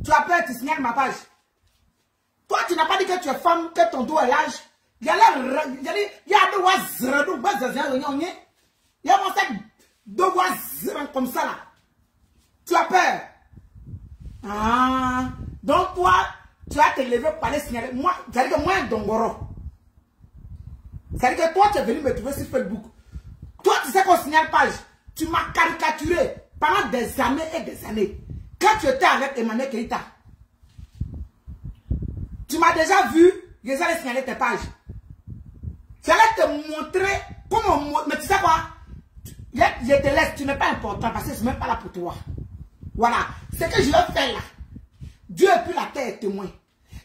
Tu appelles, tu signales ma page. Toi, tu n'as pas dit que tu es femme, que ton dos est large. Il y a deux voix comme ça là. Tu as peur. Ah, donc toi, tu vas te lever pour aller signaler. Moi, c'est-à-dire que moi, un dongoro. C'est-à-dire que toi, tu es venu me trouver sur Facebook. Toi, tu sais qu'on signale page. Tu m'as caricaturé pendant des années et des années. Quand tu étais avec Emmanuel Keïta, tu m'as déjà vu, j'allais signaler tes pages. J'allais te montrer comment... Mais tu sais quoi? Je te laisse, tu n'es pas important parce que je ne suis même pas là pour toi. Voilà. Ce que je vais faire là, Dieu et puis la terre est témoin.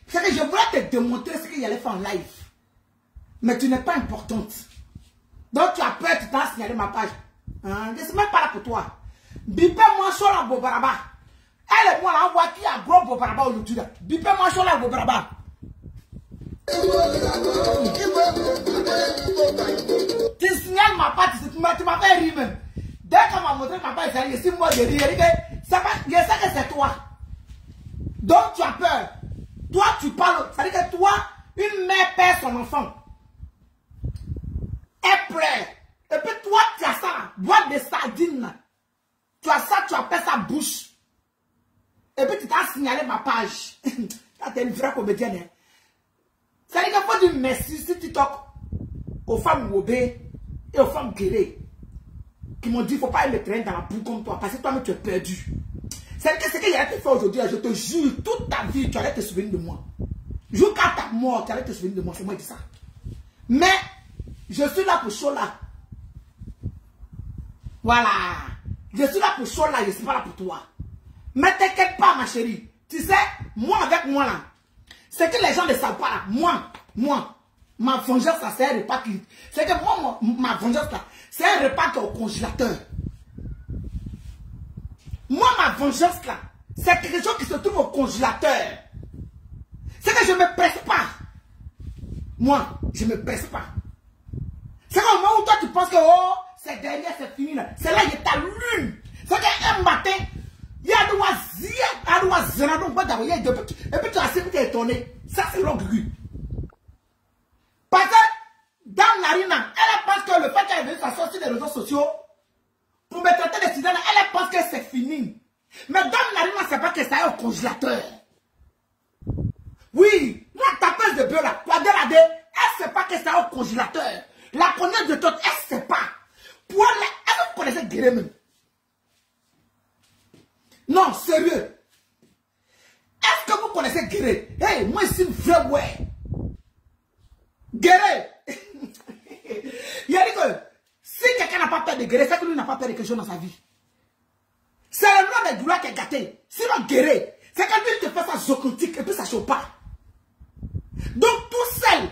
C'est que je voulais te démontrer ce qu'il allait faire en live. Mais tu n'es pas importante. Donc tu as peur, tu t'as signalé ma page. Hein? Je ne suis même pas là pour toi. Bipé-moi sur la Bobaraba. Elle et moi là, on voit qui a gros Bobaraba aujourd'hui. Bipé-moi sur la Bobaraba. Tu signales ma page, tu m'as fait rire même. Dès qu'on m'a montré ma page, je suis moi de rire. Je sais que c'est toi. Donc tu as peur. Toi tu parles. C'est-à-dire que toi, une mère perd son enfant. Elle pleure. Et puis toi, tu as ça, boîte de sardines. Tu as ça, tu appelles ça bouche. Et puis tu t'as signalé ma page. Là, tu es une vraie comédienne. Hein? C'est-à-dire qu'il faut dire merci si tu toques aux femmes Wobé et aux femmes guérées qui m'ont dit qu'il ne faut pas aller me traîner dans la boue comme toi parce que toi-même tu es perdu. C'est-à-dire que ce que j'allais te faire aujourd'hui, je te jure, toute ta vie, tu allais te souvenir de moi. Jusqu'à ta mort, tu allais te souvenir de moi. C'est moi qui dis ça. Mais je suis là pour Chola. Voilà. Je suis là pour Chola, je ne suis pas là pour toi. Mais t'inquiète pas, ma chérie. Tu sais, moi avec moi là, c'est que les gens ne savent pas là. Moi, ma vengeance là, c'est un repas qui... C'est que moi, ma vengeance là, c'est un repas qui est au congélateur. Moi, ma vengeance là, c'est quelque chose qui se trouve au congélateur. C'est que je ne me presse pas. Moi, je ne me presse pas. C'est qu'au moment où toi tu penses que oh, c'est derrière, c'est fini là. C'est là, il y a ta lune. C'est qu'un matin, il y a de et puis tu as accepté étonné. Ça, c'est l'orgueil. Parce que dans l'arena, elle pense que le fait qu'elle est venue s'asseoir sur les réseaux sociaux pour me traiter de cigane, elle pense que c'est fini. Mais dans l'arena, c'est pas que ça est au congélateur. Oui, la tapeuse de beurre là, elle sait pas que ça est au congélateur. La connaisse de toi, elle sait pas. Pour elle, elle vous connaissez Guéré même. Non, sérieux. Est-ce que vous connaissez Guéré? Hey, moi, c'est une vraie ouais. Guéré. Il a dit que si quelqu'un n'a pas peur de Guéré, c'est que lui n'a pas peur de quelque chose dans sa vie. C'est le nom de douleur qui est gâté. Sinon, Guéré, c'est que lui te fait ça zocotique et puis ça ne chauffe pas. Donc, tout seul,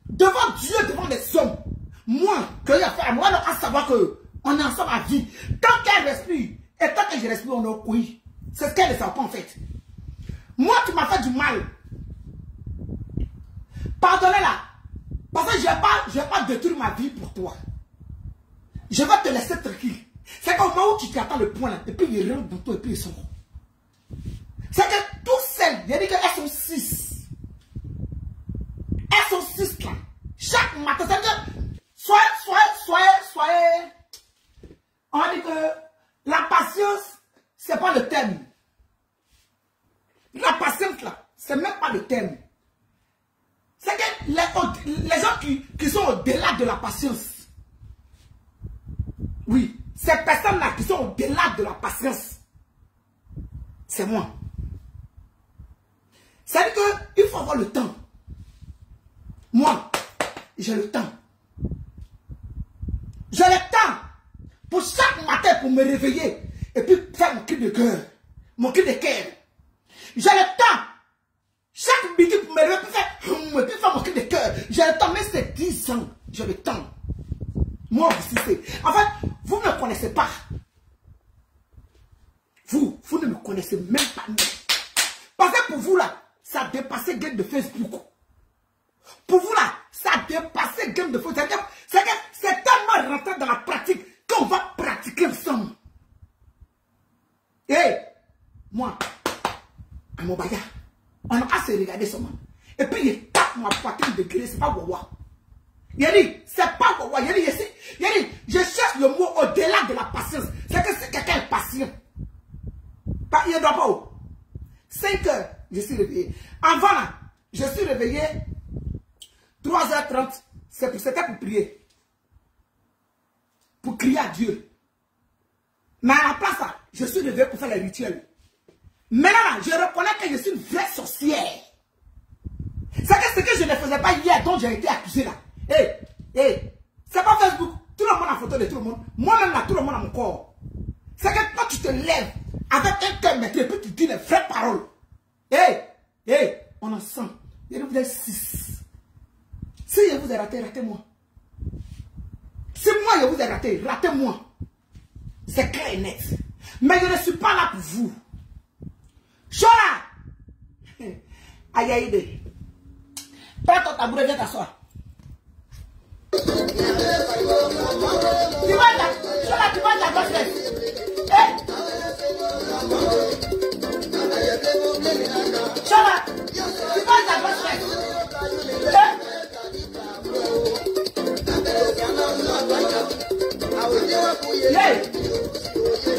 devant Dieu, devant les hommes, moi, que j'ai fait à moi, à savoir qu'on est ensemble à vie. Tant qu'elle respire, et tant que je respire, on est au couille. C'est ce qu'elle ne sait pas en fait. Moi, tu m'as fait du mal. Pardonnez-la. Parce que je ne vais pas détruire ma vie pour toi. Je vais te laisser tranquille. C'est qu'au moment où tu t'attends le point là, et puis il rentre dans toi et puis il sort. C'est que tout seul, il a dit qu'elle pas de terme. C'est que les gens qui sont au-delà de la patience. Oui, ces personnes-là qui sont au-delà de la patience, c'est moi. C'est-à-dire qu'il faut avoir le temps. Moi, j'ai le temps. J'ai le temps pour chaque matin pour me réveiller et puis faire mon cri de cœur. Mon cri de cœur. J'ai le temps. Chaque midi pour me réveiller et puis faire mon cri de cœur. J'ai le temps, mais c'est 10 ans. J'ai le temps. Moi aussi, c'est. En fait, vous ne me connaissez pas. Vous ne me connaissez même pas. Parce que pour vous là, ça a dépassé game de Facebook. Pour vous là, ça a dépassé game de Facebook. C'est tellement rentré dans la pratique qu'on va pratiquer ensemble. Et moi, à mon bagage, on a se regarder seulement. Et puis il tape ma poitrine de gré, c'est pas Wawa. Il a dit, c'est pas Wawa. Il a dit, je cherche le mot au-delà de la patience. C'est que si quelqu'un est patient, il ne doit pas. 5 heures, je suis réveillé. Avant là, je suis réveillé 3h30. C'était pour prier. Pour crier à Dieu. Mais à la place là, je suis réveillé pour faire les rituels. Maintenant, je reconnais que je suis une vraie sorcière. C'est que ce que je ne faisais pas hier, dont j'ai été accusé là. C'est pas Facebook. Tout le monde a photo de tout le monde. Moi-même là, tout le monde a mon corps. C'est que quand tu te lèves avec un cœur maîtrisé, et puis tu dis les vraies paroles. On en sent. Il vous êtes 6. Si je vous ai raté, ratez-moi. Si moi je vous ai raté, ratez-moi. C'est clair et net. Mais je ne suis pas là pour vous. Chora! Aïe aïe. Prends ton tabouret, viens t'asseoir. Tu vas ta grosse fesse. Chora, tu vas ta grosse fesse.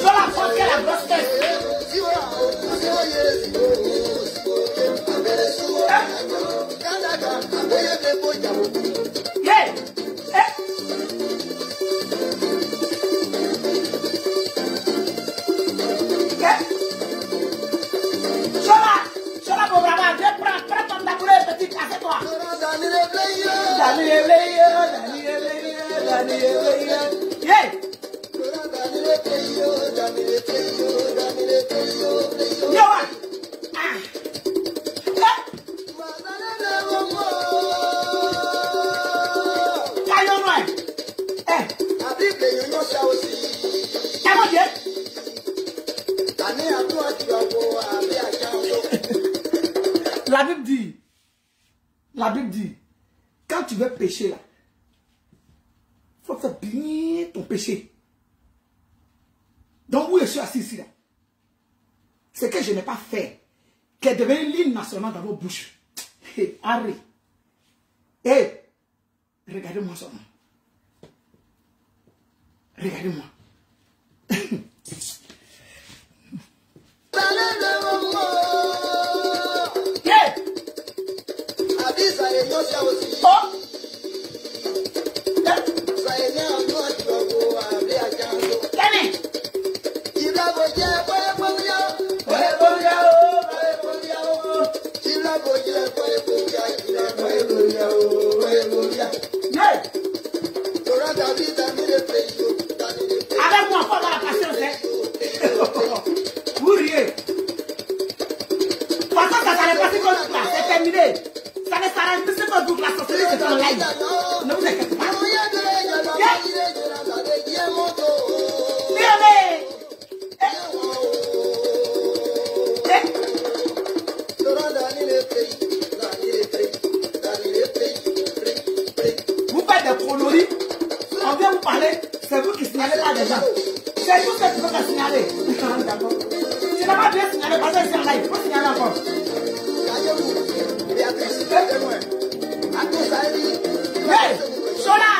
Chora, prends la grosse fesse. La Bible dit, quand tu veux pécher là, il faut faire bien ton péché. Donc où je suis assis ici là, c'est que je n'ai pas fait, qui est devenu l'hymne national dans vos bouches. Harry. Regardez-moi ça. Regardez-moi. Avec moi, pas dans la patience. Vous riez. Par contre, ça n'allait pas si comme ça, c'est terminé. Ça ne s'arrête plus que vous, la sorcellerie, c'est en live. Ne vous inquiétez pas. Vous faites des coloris, on vient vous parler, c'est vous qui signalez pas des gens. C'est tout ce que tu veux faire signaler. D'accord. Tu n'as pas bien signalé parce que c'est en live, il faut signaler encore. Hey, Chola,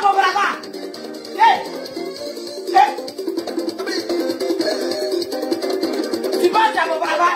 mon brava. Tu vas dire mon brava.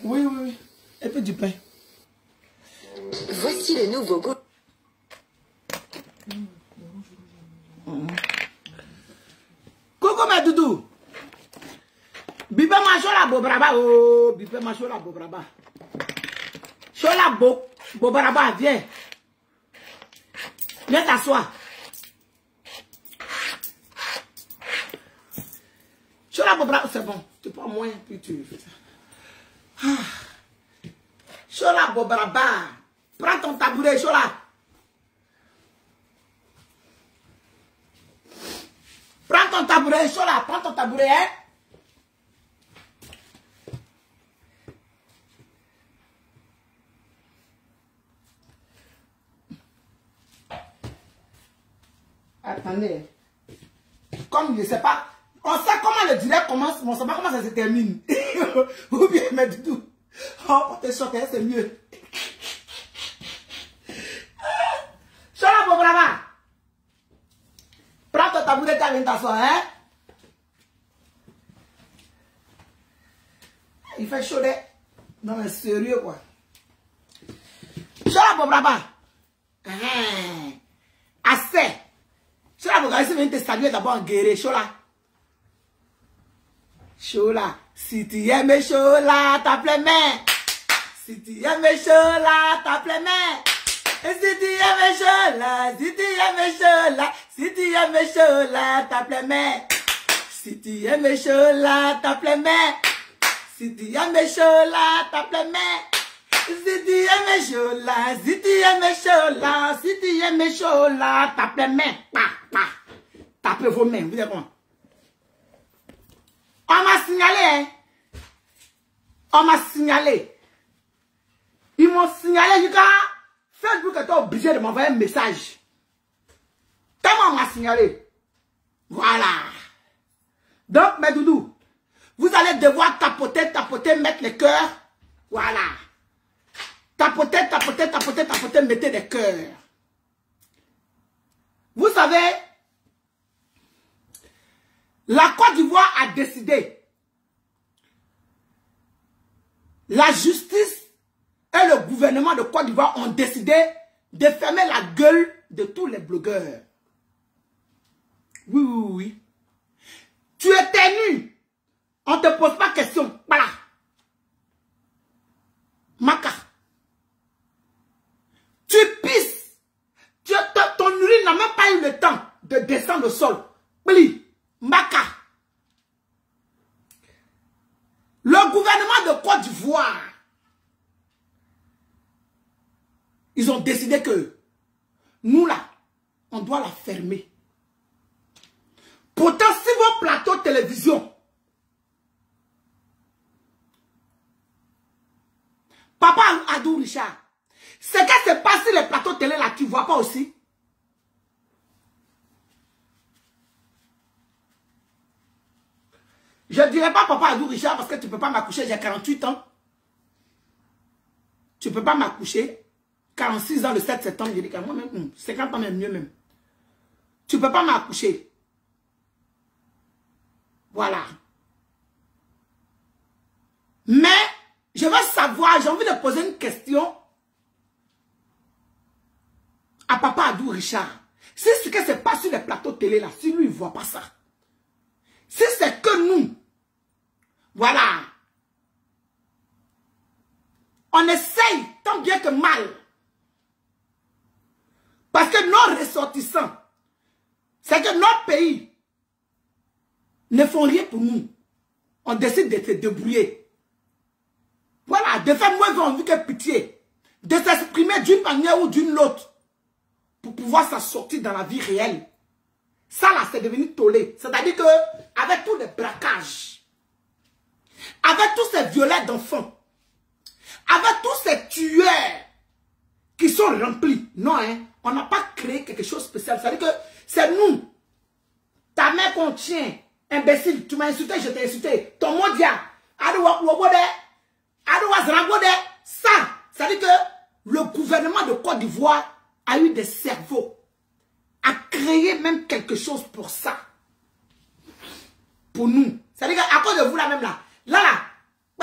Oui, oui, oui. Un peu du pain. Voici le nouveau goût. Coucou ma doudou. Bibe machola bobraba. Oh, bibe machola bobraba. Chola bobraba, viens. Viens t'asseoir. Chola bobraba, c'est bon. Tu prends moins, puis tu fais ça. Ah. Chola bobraba. Prends ton tabouret, Chola. Prends ton tabouret, Chola. Prends ton tabouret, hein. Attendez. Comme je ne sais pas. On sait comment le direct commence, mais on ne sait pas comment ça se termine. Ou bien, mais du tout. Oh, pour te choquer, c'est mieux. Chola Bobraba. Prends ton tabouret, tu viens t'asseoir, hein? Il fait chaud, non mais sérieux, quoi. Chola Bobraba. Assez. Chola Bobraba, si tu viens te saluer d'abord en guérir, Chola. Chola, si tu aimes Chola, tape les mains. Si tu aimes Chola, tape les mains. Et si tu aimes Chola, si tu aimes Chola, si tu aimes Chola, tape les mains. Si tu aimes Chola, tape les mains. Si tu aimes Chola, tape les mains. Si tu aimes Chola, si tu aimes Chola, si tu aimes Chola, tape les mains. Pa, pa. Tapez vos mains, vous êtes comment? On m'a signalé, hein? On m'a signalé. Ils m'ont signalé, Yuka. Facebook était obligé de m'envoyer un message. Tellement on m'a signalé. Voilà. Donc, mes doudous, vous allez devoir tapoter, tapoter, mettre les cœurs. Voilà. Tapoter, tapoter, tapoter, tapoter, mettez des cœurs. Vous savez, la Côte d'Ivoire a décidé. La justice et le gouvernement de Côte d'Ivoire ont décidé de fermer la gueule de tous les blogueurs. Oui, oui, oui. Tu éternues. On ne te pose pas question. Voilà. Maka. Tu pisses. Ton urine n'a même pas eu le temps de descendre au sol. Pli. Maka. Le gouvernement de Côte d'Ivoire, ils ont décidé que nous là, on doit la fermer. Pourtant, si vos plateaux de télévision, Papa Adou Richard, ce qui se passe sur les plateaux de télé là, tu ne vois pas aussi? Je ne dirais pas Papa Adou Richard parce que tu ne peux pas m'accoucher, j'ai 48 ans. Tu ne peux pas m'accoucher. 46 ans le 7 septembre, je dis qu'à moi-même, 50 ans même mieux même. Tu ne peux pas m'accoucher. Voilà. Mais, je veux savoir, j'ai envie de poser une question à Papa Adou Richard. Si ce qui se passe sur les plateaux de télé là, si lui, il ne voit pas ça. Si c'est que nous, voilà, on essaye tant bien que mal. Parce que nos ressortissants, c'est que nos pays ne font rien pour nous. On décide de se débrouiller. Voilà, de faire moins envie que pitié. De s'exprimer d'une manière ou d'une autre pour pouvoir s'en sortir dans la vie réelle. Ça là, c'est devenu tollé. C'est-à-dire que, avec tous les braquages, avec tous ces violets d'enfants, avec tous ces tueurs qui sont remplis. Non, hein, on n'a pas créé quelque chose de spécial. C'est-à-dire que c'est nous. Ta mère qu'on tient. Imbécile, tu m'as insulté, je t'ai insulté. Ton mondia. Ça, c'est-à-dire que le gouvernement de Côte d'Ivoire a eu des cerveaux. A créé même quelque chose pour ça. Pour nous. C'est-à-dire qu'à cause de vous là même là. Là,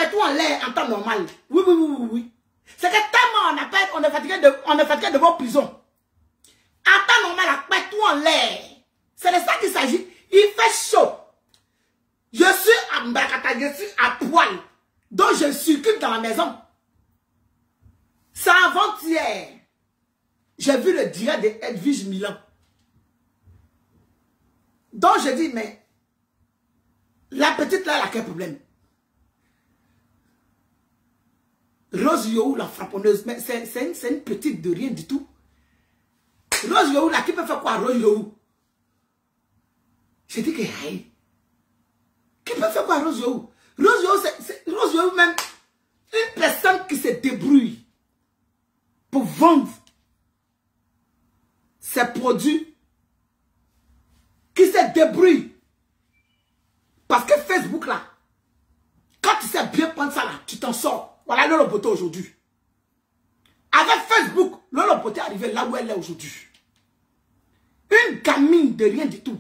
tout en l'air en temps normal. Oui. C'est que tellement on est fatigué de vos prisons. En temps normal, tout en l'air. C'est de ça qu'il s'agit. Il fait chaud. Je suis à Mbakata, je suis à poil. Donc je circule dans la maison. C'est avant-hier. J'ai vu le direct de Edwige Milan. Donc je dis, mais la petite là, elle a quel problème? Rose Yohou, la frapponneuse, mais c'est une petite de rien du tout. Rose Yohou, là, qui peut faire quoi, Rose Yohou? J'ai dit que, hey, qui peut faire quoi, Rose Yohou? Rose Yohou, c'est Rose Yohou même, une personne qui se débrouille pour vendre ses produits, qui se débrouille. Parce que Facebook, là, quand tu sais bien prendre ça, là, tu t'en sors. Voilà Lolo Boto aujourd'hui. Avec Facebook, Lolo Boto est arrivé là où elle est aujourd'hui. Une gamine de rien du tout.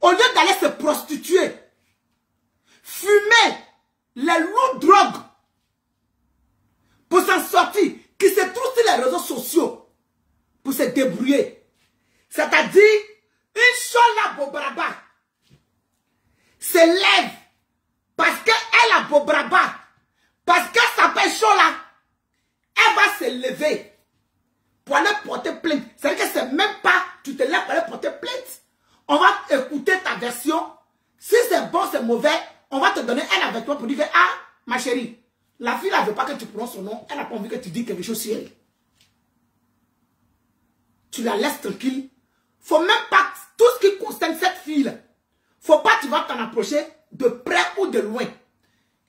Au lieu d'aller se prostituer, fumer les lourdes drogues pour s'en sortir, qui se trouve sur les réseaux sociaux pour se débrouiller. C'est-à-dire, une chola Bobraba se lève parce qu'elle a Bobraba. Parce qu'elle s'appelle Chola, elle va se lever pour aller porter plainte. C'est-à-dire que c'est même pas, tu te lèves pour aller porter plainte. On va écouter ta version. Si c'est bon, c'est mauvais, on va te donner un avec toi pour dire que, ah, ma chérie, la fille ne veut pas que tu prononces son nom, elle n'a pas envie que tu dises quelque chose sur elle. Tu la laisses tranquille. Faut même pas, tout ce qui concerne cette fille, faut pas que tu vas t'en approcher de près ou de loin.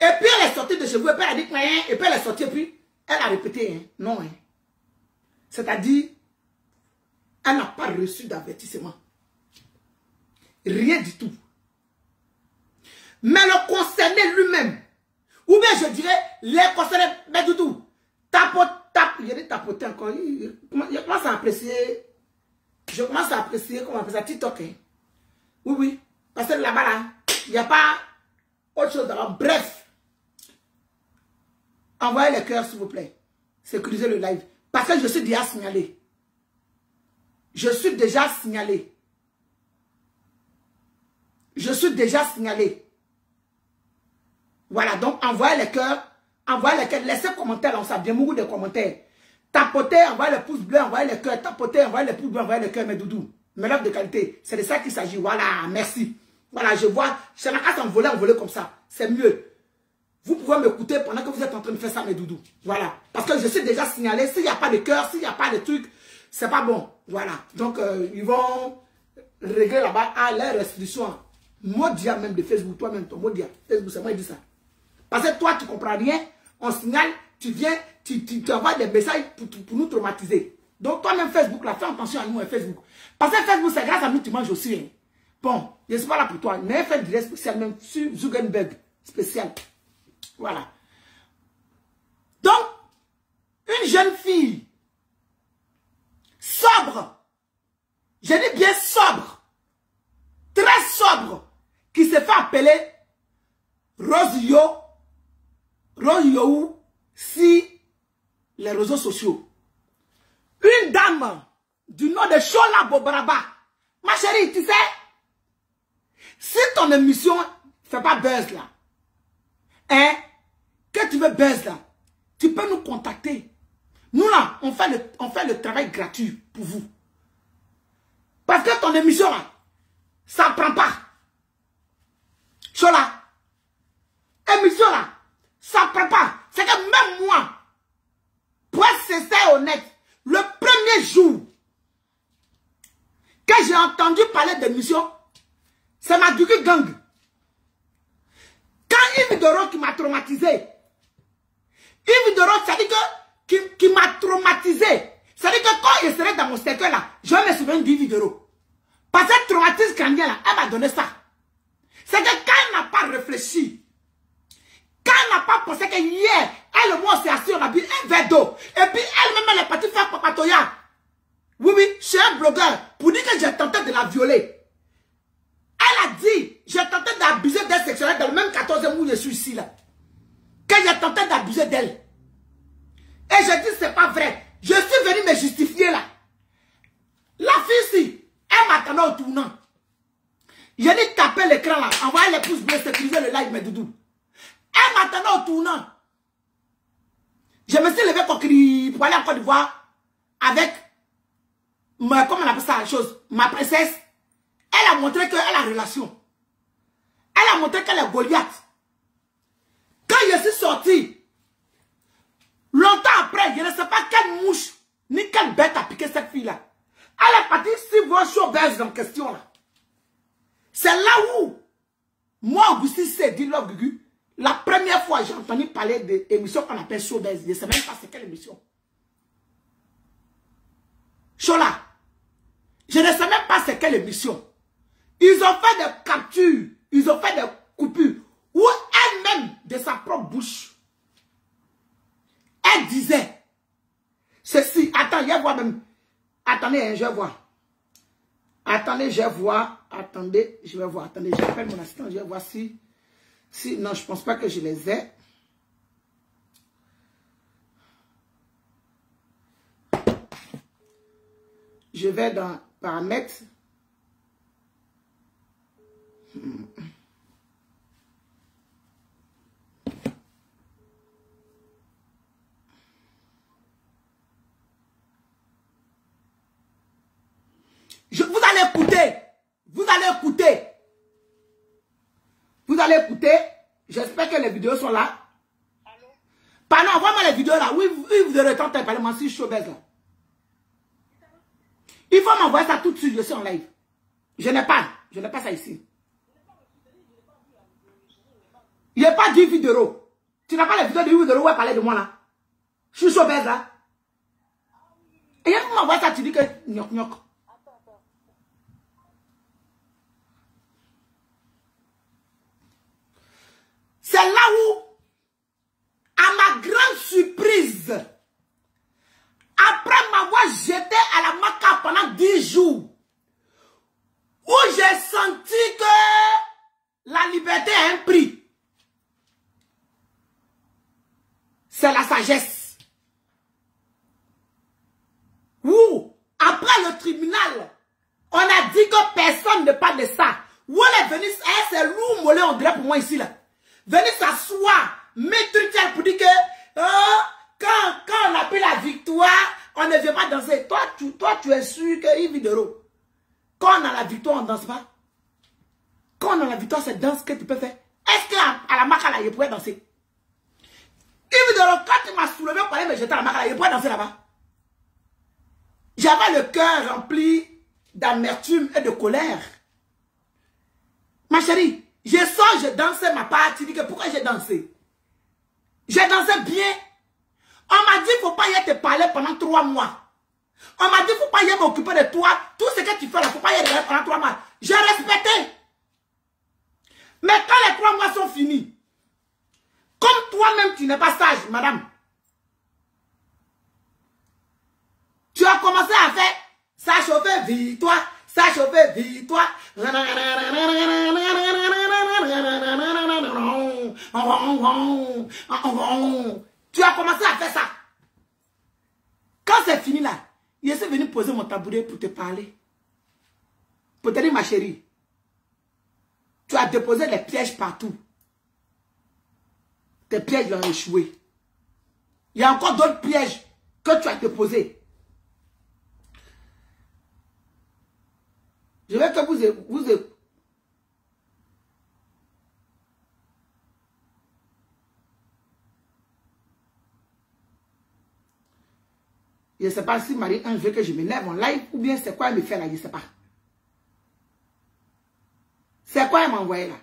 Et puis elle est sortie de chez vous, et puis elle a dit que rien, et puis elle est sortie, et puis elle a répété, hein, non. Hein. C'est-à-dire, elle n'a pas reçu d'avertissement. Rien du tout. Mais le concerné lui-même, ou bien je dirais, les concernés, mais du tout, il a tapoté encore, je commence à apprécier, comment on appelle ça, TikTok. Hein. Oui, parce que là-bas, là, il n'y a pas autre chose d'abord. Bref. Envoyez les cœurs, s'il vous plaît. Sécurisez le live. Parce que je suis déjà signalé. Je suis déjà signalé. Je suis déjà signalé. Voilà, donc envoyez les cœurs. Envoyez les cœurs. Laissez commentaires, on s'abonne beaucoup de commentaires. Tapotez, envoyez les pouces bleus, envoyez les cœurs. Tapotez, envoyez les pouces bleus, envoyez les cœurs, mes doudous. Mes lèvres de qualité. C'est de ça qu'il s'agit. Voilà, merci. Voilà, je vois. Chez la casse envolée comme ça. C'est mieux. Vous pouvez m'écouter pendant que vous êtes en train de faire ça, mes doudous. Voilà. Parce que je suis déjà signalé. S'il n'y a pas de cœur, s'il n'y a pas de truc, c'est pas bon. Voilà. Donc, ils vont régler là-bas à leur restitution. Modia même de Facebook. Toi-même, ton Modia. Facebook, c'est moi qui dis ça. Parce que toi, tu ne comprends rien. On signale, tu viens, tu envoies des messages pour nous traumatiser. Donc, toi-même, Facebook, là, fais attention à nous, Facebook. Parce que Facebook, c'est grâce à nous que tu manges aussi. Hein. Bon, je ne suis pas là pour toi. Mais fais direct spécial, même sur Zuckerberg. Spécial. Voilà. Donc, une jeune fille sobre, je dis bien sobre, très sobre, qui se fait appeler Rose Yohou, si les réseaux sociaux. Une dame du nom de Chola Bobraba. Ma chérie, tu sais, si ton émission ne fait pas buzz là, hein, que tu veux buzz là, tu peux nous contacter. Nous là, on fait le travail gratuit pour vous. Parce que ton émission là, ça ne prend pas. Chola, émission là, ça ne prend pas. C'est que même moi, pour être sincère et honnête, le premier jour que Quand j'ai entendu parler d'émission, c'est ma Dugu Gang. Quand Yves Doro qui m'a traumatisé, Yves Doro, ça dit que qui m'a traumatisé. Ça dit que quand je serai dans mon cercueil là, je vais me souvenir d'Yves Doro. Parce que ce traumatisme crânien là, elle m'a donné ça. C'est que quand elle n'a pas réfléchi, quand elle n'a pas pensé que hier, elle et moi on s'est assis, on a bu un verre d'eau. Et puis elle-même elle est partie faire papatoya. Oui, oui, je suis un blogueur. Pour dire que j'ai tenté de la violer. Elle a dit, j'ai tenté d'abuser d'elle sexuellement dans le même 14e où je suis ici là. Que j'ai tenté d'abuser d'elle. Et je dis, c'est pas vrai. Je suis venu me justifier là. La fille ici, elle m'attendait au tournant. J'ai dit taper l'écran là, envoyer les pouces bleus, sécuriser le live, mes doudous. Elle m'attendait au tournant. Je me suis levé pour aller en Côte d'Ivoire avec, comment on appelle ça la chose, ma princesse. Elle a montré qu'elle a relation. Elle a montré qu'elle est Goliath. Quand je suis sorti, longtemps après, je ne sais pas quelle mouche, ni quelle bête a piqué cette fille-là. Elle est partie si vos showbiz en question là. C'est là où, moi, Augustin s'est dit, là, Gugu, la première fois j'ai entendu parler d'émission qu'on appelle showbiz. Je ne sais même pas c'est quelle émission. Chola, je ne sais même pas c'est quelle émission. Ils ont fait des captures, ils ont fait des coupures, où elle-même, de sa propre bouche, elle disait, ceci, attends, je vais voir même, attendez, je vais voir. Attendez, je vais voir, attendez, je vais voir, attendez, j'appelle mon assistant, je vais voir si, non, je ne pense pas que je les ai. Je vais dans paramètres. Vous allez écouter. Vous allez écouter. Vous allez écouter. J'espère que les vidéos sont là. Allô? Pardon, envoie-moi les vidéos là. Oui, vous aurez temps de parler. Moi, si je suis là. Il faut m'envoyer ça tout de suite. Je suis en live. Je n'ai pas ça ici. Il n'y a pas 10 vidéos. Tu n'as pas les vidéos de 8 vidéos où elle parlait de moi là. Je suis chauvaise là. Et il faut m'envoyer ça. Tu dis que gnoc gnoc. C'est là où, à ma grande surprise, après m'avoir jeté à la maca pendant 10 jours, où j'ai senti que la liberté a un prix, c'est la sagesse. Où, après le tribunal, on a dit que personne ne parle de ça. Où elle est venue, c'est lourd mollet, on dirait pour moi ici là. Venez s'asseoir, mettre une telle pour dire que quand on a pris la victoire, on ne vient pas danser. Toi, tu es sûr que Yves Doro, quand on a la victoire, on ne danse pas. Quand on a la victoire, c'est danse que tu peux faire. Est-ce qu'à la Makala, il pourrait danser? Yves Doro, quand tu m'as soulevé pour aller me jeter à la Makala, il pourrait danser là-bas. J'avais le cœur rempli d'amertume et de colère. Ma chérie, je sors, je dansais ma part. Tu dis que pourquoi j'ai dansé? J'ai dansé bien. On m'a dit qu'il ne faut pas y te parler pendant 3 mois. On m'a dit qu'il ne faut pas y m'occuper de toi. Tout ce que tu fais là, il ne faut pas y aller pendant 3 mois. J'ai respecté. Mais quand les 3 mois sont finis, comme toi-même tu n'es pas sage, madame, tu as commencé à faire ça chauffer victoire, ça chauffer victoire. Tu as commencé à faire ça. Quand c'est fini là, je suis venu poser mon tabouret pour te parler. Pour te dire, ma chérie, tu as déposé les pièges partout. Tes pièges ont échoué. Il y a encore d'autres pièges que tu as déposés. Je veux que vous je ne sais pas si Marie-Ange veut que je m'énerve en live ou bien c'est quoi elle me fait là, je ne sais pas. C'est quoi elle m'a envoyé là?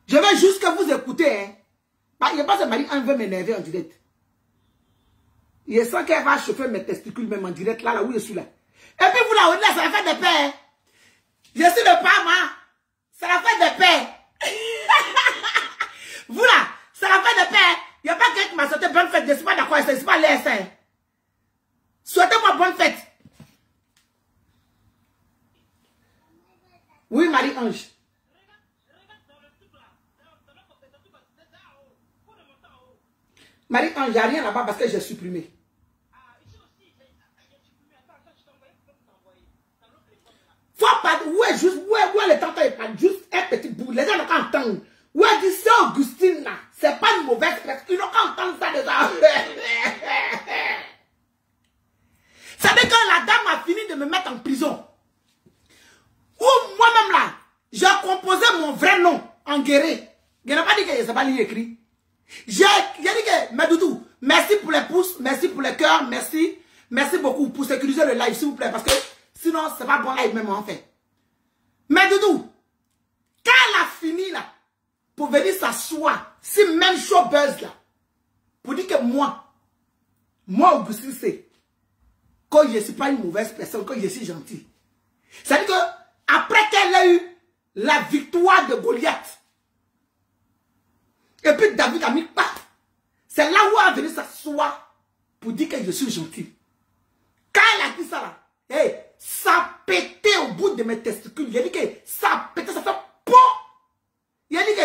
Je veux juste que vous écoutez. Hein. Il n'y a pas que Marie-Ange veut m'énerver en direct. Je sens qu'elle va chauffer mes testicules même en direct là où je suis là. Et puis vous là, au-delà, ça la fait de paix. Je suis le pas, moi. Ça la fait de paix. Vous là, ça la fait de paix. Il n'y a pas quelqu'un qui m'a souhaité bonne fête. Je ne suis pas d'accord, c'est pas l'ESN. Souhaitez-moi bonne fête. Oui, Marie-Ange. Marie-Ange, il n'y a rien là-bas parce que j'ai supprimé. Faut pas, ouais, juste, ouais, le temps est pas juste un petit bout. Les gens n'ont qu'à entendre. Ouais, dit c'est Augustine là. C'est pas une mauvaise personne. Ils n'ont qu'à entendre ça déjà. Ça veut dire que la dame a fini de me mettre en prison. Ou moi-même là, j'ai composé mon vrai nom en guéri. Je n'ai pas dit que je ne sais pas lire écrit. J'ai dit que, mais Doudou, merci pour les pouces, merci pour les cœurs, merci. Merci beaucoup pour sécuriser le live, s'il vous plaît, parce que sinon, c'est pas bon live même en fait. Mais Doudou, quand elle a fini là, pour venir s'asseoir, si même showbuzz là, pour dire que moi, Augustine, c'est quand je ne suis pas une mauvaise personne, quand je suis gentil. C'est-à-dire que, après qu'elle a eu la victoire de Goliath, et puis David a mis pas, c'est là où elle est venue s'asseoir pour dire que je suis gentil. Quand elle a dit ça là, hey, ça pétait au bout de mes testicules. Il a dit que ça pétait, ça fait POM. Il a dit que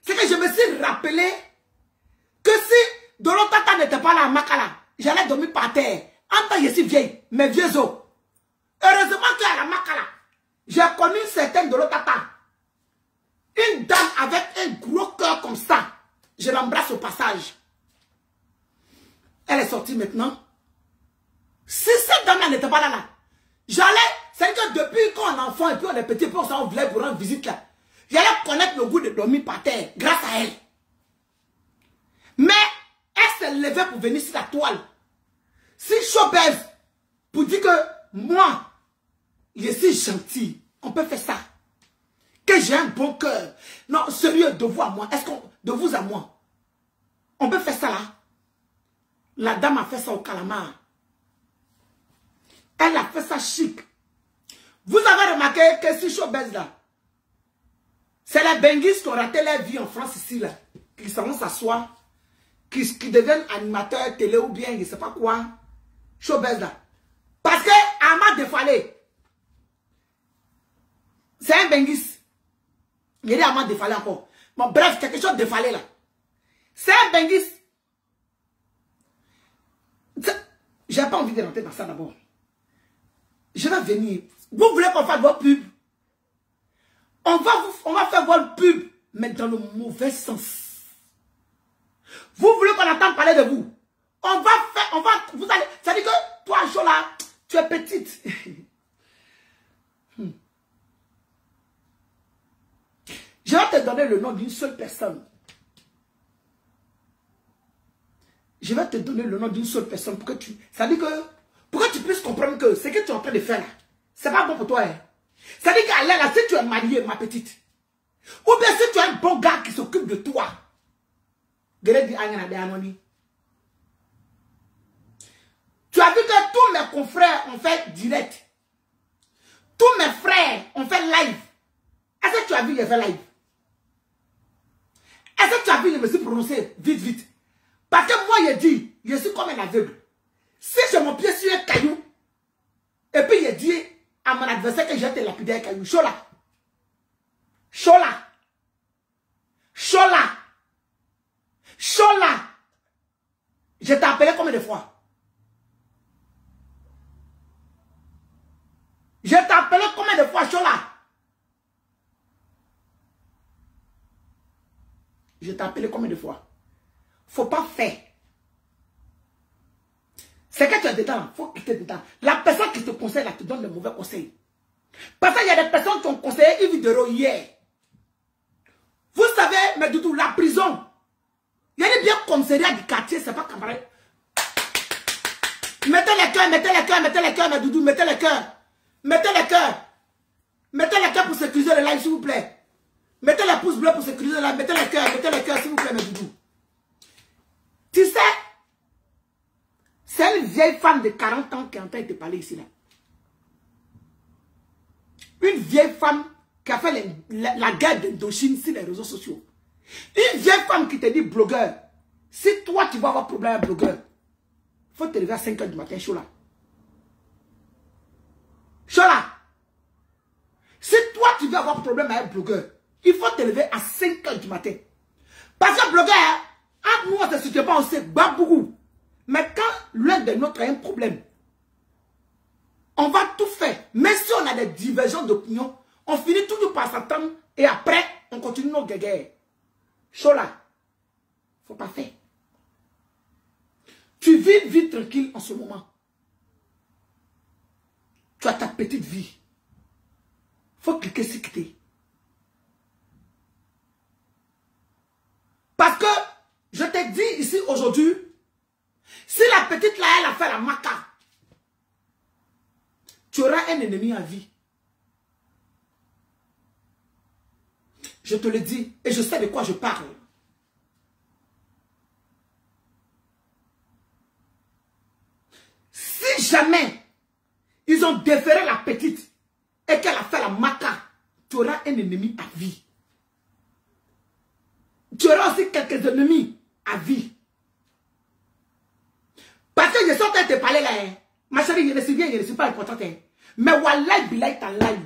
c'est que je me suis rappelé que si Doro Tata n'était pas là à Makala, j'allais dormir par terre. En tant que je suis vieille, mes vieux os. Heureusement qu'à la Makala, j'ai connu une certaine Doro Tata. Une dame avec un gros cœur comme ça. Je l'embrasse au passage. Elle est sortie maintenant. Si cette dame-là n'était pas là, j'allais, c'est que depuis qu'on est enfant et puis on est petit, puis on voulait pour rendre visite là, j'allais connaître le goût de dormir par terre grâce à elle. Mais elle s'est levée pour venir sur la toile. Si showbuzz pour dire que moi, je suis gentil, on peut faire ça. Que j'ai un bon cœur. Non, sérieux, de vous à moi. Est-ce qu'on, de vous à moi, on peut faire ça là? La dame a fait ça au calamar. Elle a fait ça chic. Vous avez remarqué que si showbuzz là, c'est les benguistes qui ont raté leur vie en France ici là, qui s'en vont s'asseoir, qui deviennent animateurs télé ou bien je ne sais pas quoi, showbuzz là. Parce que Ahmad Defalé, c'est un benguiste. Il est Ahmad Defalé encore. Bon, bref, quelque chose de Defalé là. C'est un benguiste. J'ai pas envie de rentrer dans ça d'abord. Je vais venir. Vous voulez qu'on fasse votre pub? On va faire votre pub, mais dans le mauvais sens. Vous voulez qu'on entende parler de vous? Vous allez, ça dit que toi, Jola, tu es petite. Je vais te donner le nom d'une seule personne. Je vais te donner le nom d'une seule personne pour que tu... Ça dit que... Pour que tu puisses comprendre que ce que tu es en train de faire là, c'est pas bon pour toi. Hein. Ça dit qu'à là, si tu es mariée, ma petite, ou bien si tu as un bon gars qui s'occupe de toi, tu as vu que tous mes confrères ont fait direct. Tous mes frères ont fait live. Est-ce que tu as vu, j'ai fait live? Est-ce que tu as vu, je me suis prononcé vite. Parce que moi, je dis, je suis comme un aveugle. Si j'ai mon pied sur un caillou, et puis je dis à mon adversaire que j'ai te lapider un caillou, Chola. Je t'ai appelé combien de fois? Je t'ai appelé combien de fois, Chola? Je t'ai appelé combien de fois? Faut pas faire. C'est que tu es dedans, il faut quitter dedans. La personne qui te conseille là te donne le mauvais conseil. Parce qu'il y a des personnes qui ont conseillé Yves Dero hier. Vous savez, mais Doudou, la prison, il y a des bien commissariats du quartier, c'est pas camarade. Mettez les cœurs, mais Doudou, mettez les cœurs. Mettez les cœurs pour sécuriser le live, s'il vous plaît. Mettez les pouces bleus pour sécuriser le live. Mettez les cœurs, s'il vous plaît, mes doudous. Tu sais, c'est une vieille femme de 40 ans qui est en train de te parler ici, là. Une vieille femme qui a fait la guerre d'Indochine sur les réseaux sociaux. Une vieille femme qui te dit, blogueur, si toi tu vas avoir problème avec blogueur, il faut te lever à 5 h du matin, Chola. Chola. Si toi tu veux avoir problème avec blogueur, il faut te lever à 5 h du matin. Parce que blogueur, entre nous, on ne se soutient pas, on sait pas beaucoup. Mais quand l'un de nôtres a un problème, on va tout faire. Même si on a des divergences d'opinion, on finit toujours par s'entendre et après, on continue nos guerres. Chola, faut pas faire. Tu vis une vie tranquille en ce moment. Tu as ta petite vie. Faut cliquer sur quitter. Parce que, je te dis ici aujourd'hui, si la petite là, elle a fait la maca, tu auras un ennemi en vie. Je te le dis et je sais de quoi je parle. Si jamais ils ont déféré la petite et qu'elle a fait la maca, tu auras un ennemi à vie. Tu auras aussi quelques ennemis à vie. Parce que je suis en train de te parler là, hein. Ma chérie, je ne suis bien, je ne suis pas importante. Hein. Mais wallahi bilay talahi.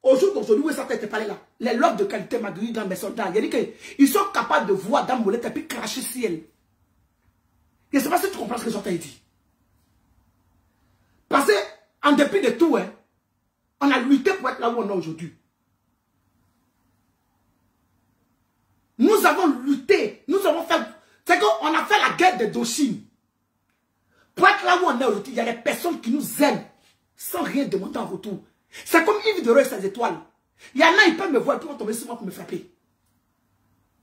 Au jour d'aujourd'hui, où ils sont en train de te parler là, les lobes de qualité m'agréent dans mes soldats. Il dit qu'ils sont capables de voir dans mon et puis cracher ciel. Je ne sais pas si tu comprends ce que j'ai dit. Parce qu'en dépit de tout, hein, on a lutté pour être là où on est aujourd'hui. Nous avons lutté, nous avons fait... C'est qu'on a fait la guerre de Dochine. Pour être là où on est aujourd'hui, il y a des personnes qui nous aiment sans rien demander en retour. C'est comme Yves de Roy et ses étoiles. Il y en a, ils peuvent me voir et puis vont tomber sur moi pour me frapper.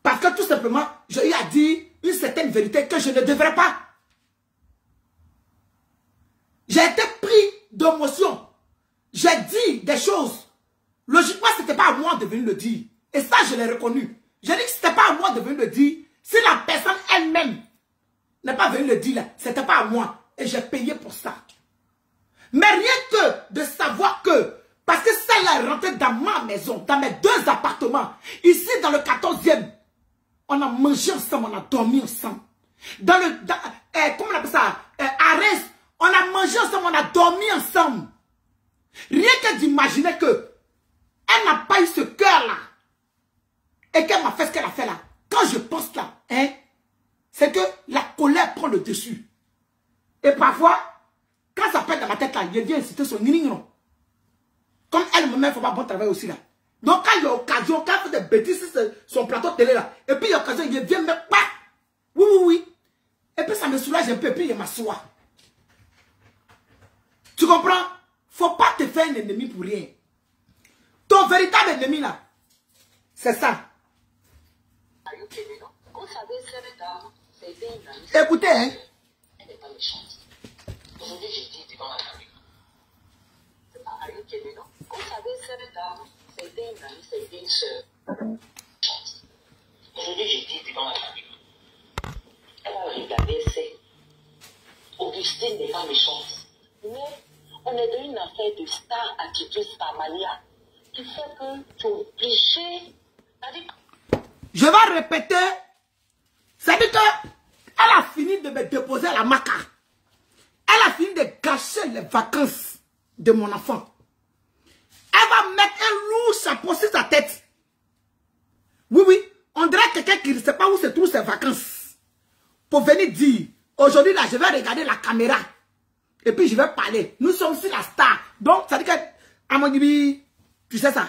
Parce que tout simplement, j'ai eu à dire une certaine vérité que je ne devrais pas. J'ai été pris d'émotion. J'ai dit des choses. Logiquement, ce n'était pas à moi de venir le dire. Et ça, je l'ai reconnu. J'ai dit que ce n'était pas à moi de venir le dire. Si la personne elle-même n'est pas venue le dire, ce n'était pas à moi. Et j'ai payé pour ça. Mais rien que de savoir que, parce que celle-là est rentrée dans ma maison, dans mes 2 appartements, ici dans le 14e, on a mangé ensemble, on a dormi ensemble. Dans le, comment on appelle ça, Arès, on a mangé ensemble, on a dormi ensemble. Rien que d'imaginer que elle n'a pas eu ce cœur-là et qu'elle m'a fait ce qu'elle a fait là. Quand je pense là, hein, c'est que la colère prend le dessus. Et parfois, quand ça pète dans ma tête là, je viens inciter son ningnon. Comme elle-même, il ne faut pas bon travail aussi là. Donc quand il y a occasion, quand elle fait des bêtises sur son plateau de télé là, et puis il y a occasion, il vient me pas. Oui, oui, oui. Et puis ça me soulage un peu, et puis il m'assoit. Tu comprends? Faut pas te faire un ennemi pour rien. Ton véritable ennemi là, c'est ça. Écoutez, hein. Elle n'est pas méchante. Aujourd'hui, j'ai dit devant ma famille. C'est pas Ayo Kébé, non? Vous savez, cette dame, c'était une amie, c'était une soeur. Aujourd'hui, j'ai dit devant ma famille. Elle a regardé, c'est Augustine n'est pas méchante. Mais on est dans une affaire de star attitude, star mania, qui fait que tu es obligé. Je vais répéter. C'est-à-dire qu'elle a fini de me déposer à la maca. Elle a fini de gâcher les vacances de mon enfant. Elle va mettre un lourd chapeau sur sa tête. Oui, oui. On dirait quelqu'un qui ne sait pas où se trouvent ses vacances. Pour venir dire, aujourd'hui là, je vais regarder la caméra. Et puis je vais parler. Nous sommes sur la star. Donc, ça dit que, à mon avis, tu sais ça.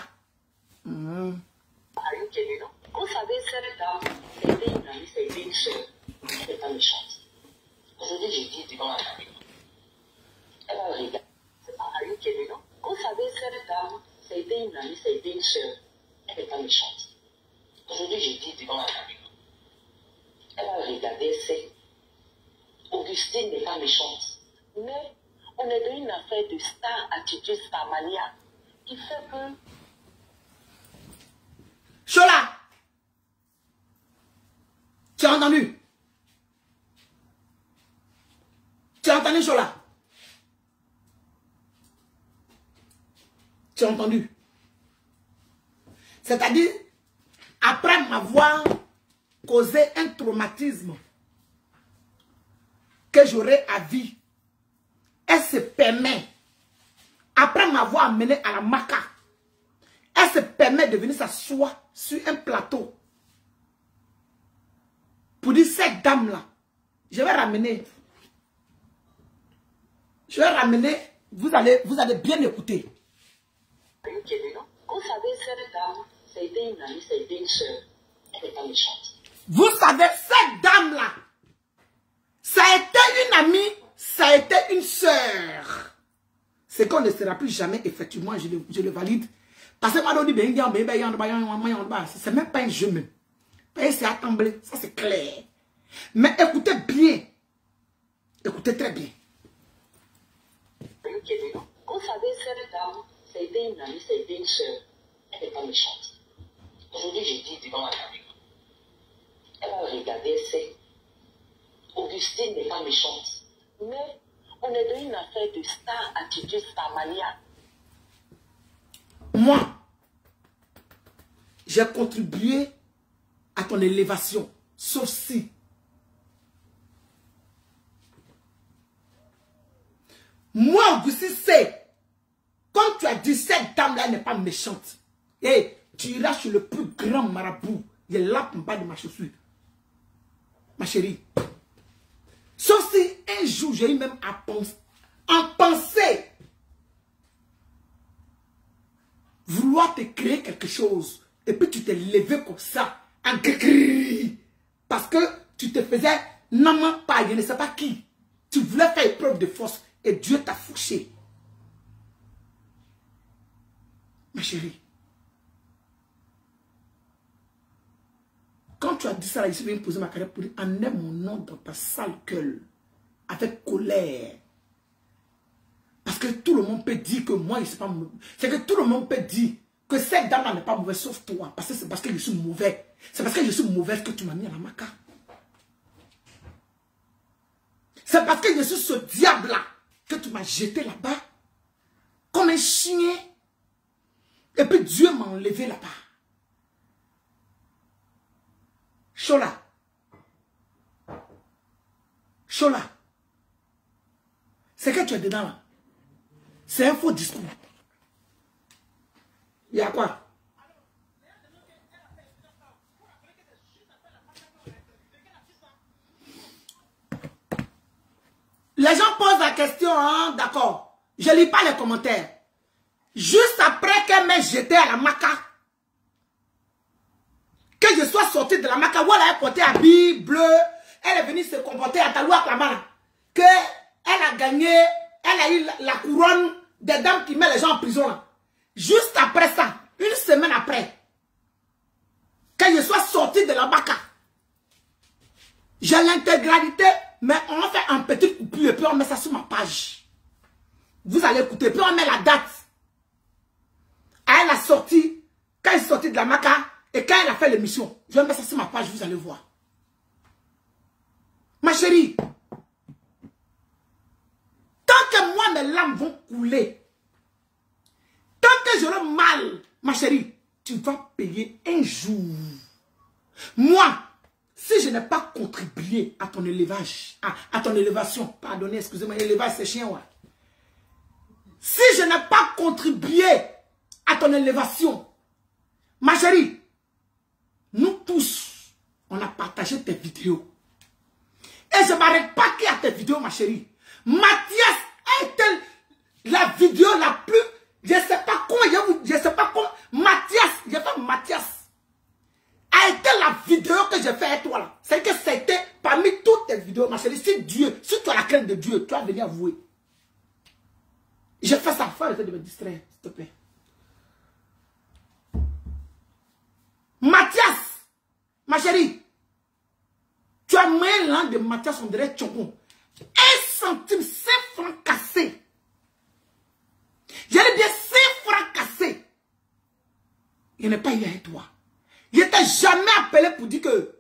Vous savez, cette dame, c'était une amie, c'était une soeur. Elle n'est pas méchante. Aujourd'hui, j'ai dit devant ma famille. Elle a regardé. C'est pas Ayo Kébé, non? Vous savez, cette dame, c'était une amie, c'était une soeur. Elle n'est pas méchante. Aujourd'hui, j'ai dit devant ma famille. Elle a regardé, c'est Augustine n'est pas méchante. Mais on est dans une affaire de star attitude, star mania, qui fait que... Chola, tu as entendu? Tu as entendu, Chola? Tu as entendu? C'est-à-dire, après m'avoir causé un traumatisme que j'aurais à vie, elle se permet, après m'avoir amené à la Maca, elle se permet de venir s'asseoir sur un plateau pour dire, cette dame-là, je vais ramener, vous allez bien écouter. Vous savez, cette dame, ça a été une amie, ça a été une soeur. Elle n'est pas méchante. Vous savez, cette dame-là, ça a été une amie, ça a été une soeur. C'est qu'on ne sera plus jamais, effectivement, je le valide. Parce que c'est même pas un jeu même. C'est à trembler, ça c'est clair. Mais écoutez bien. Écoutez très bien. Vous savez, cette dame, ça a été une amie, ça a été une soeur. Elle n'est pas méchante. Aujourd'hui, j'ai dit devant la caméra. Elle a regardé, elle sait. Augustine n'est pas méchante. Mais on est dans une affaire de star attitude starmania. Moi, j'ai contribué à ton élévation. Sauf si. Moi, Augustine, c'est. Quand tu as dit cette dame-là n'est pas méchante. Et tu iras sur le plus grand marabout. Il est là en bas de ma chaussure. Ma chérie. Sauf si un jour, j'ai eu même à penser. Vouloir te créer quelque chose. Et puis tu t'es levé comme ça. En gris. Parce que tu te faisais non pas, je ne sais pas qui. Tu voulais faire épreuve de force. Et Dieu t'a fouché. Ma chérie. Quand tu as dit ça, là, je viens poser ma carrière pour dire, enlève mon nom dans ta sale gueule. Avec colère. Parce que tout le monde peut dire que moi, je ne suis pas mauvais. C'est que tout le monde peut dire que cette dame n'est pas mauvaise, sauf toi. Parce que c'est parce que je suis mauvais. C'est parce que je suis mauvaise que tu m'as mis à la Maca. C'est parce que je suis ce diable-là que tu m'as jeté là-bas. Comme un chien. Et puis Dieu m'a enlevé là-bas. Chola. Chola. C'est que tu es dedans là. C'est un faux discours. Il y a quoi? Les gens posent la question, hein, d'accord. Je ne lis pas les commentaires. Juste après qu'elle m'ait jeté à la Maca, que je sois sorti de la Maca, où elle a porté habit bleu, elle est venue se comporter à Talou Aklamana, que elle a gagné, elle a eu la couronne des dames qui mettent les gens en prison là. Juste après ça, une semaine après, que je sois sorti de la Maca, j'ai l'intégralité, mais on fait un petit coupure et puis on met ça sur ma page. Vous allez écouter, puis on met la date. Elle a sorti, quand elle est sortie de la Maca, et quand elle a fait l'émission, je vais mettre ça sur ma page, vous allez voir. Ma chérie, tant que moi mes larmes vont couler, tant que j'aurai mal, ma chérie, tu vas payer un jour. Moi, si je n'ai pas contribué à ton élevage, à ton élévation, pardonnez, excusez-moi, élevage c'est chien, ouais. Si je n'ai pas contribué à ton élévation, ma chérie, nous tous, on a partagé tes vidéos. Et je ne m'arrête pas qu'à tes vidéos, ma chérie. Mathias est la vidéo la plus, je ne sais pas comment, je ne sais pas comment, Mathias, j'ai fait Mathias, a été la vidéo que j'ai fait avec toi là. C'est que c'était parmi toutes tes vidéos, ma chérie. Si Dieu, si tu as la crainte de Dieu, tu vas venir avouer. J'ai fait ça, faut arrêter de me distraire, s'il te plaît. Mathias, ma chérie, tu as moyen langue de Mathias, on dirait Tchongon. 1 centime, 5 francs cassés. J'ai dit bien 5 francs cassés. il n'est pas eu avec toi. Il n'était jamais appelé pour dire que,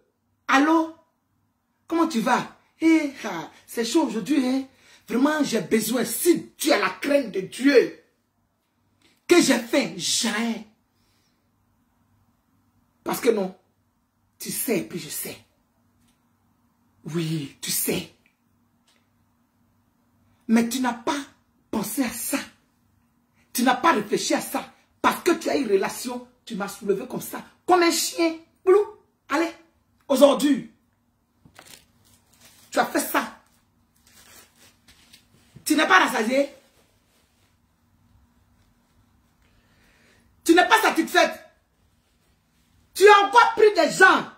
allô, comment tu vas? Eh, c'est chaud aujourd'hui, hein? Vraiment, j'ai besoin, si tu as la crainte de Dieu, que j'ai fait, jamais. Parce que non, tu sais, puis je sais. Oui, tu sais. Mais tu n'as pas pensé à ça. Tu n'as pas réfléchi à ça. Parce que tu as une relation, tu m'as soulevé comme ça. Comme un chien. Blou. Allez, aujourd'hui, tu as fait ça. Tu n'es pas rassasié. Tu n'es pas satisfaite. Tu as encore pris des gens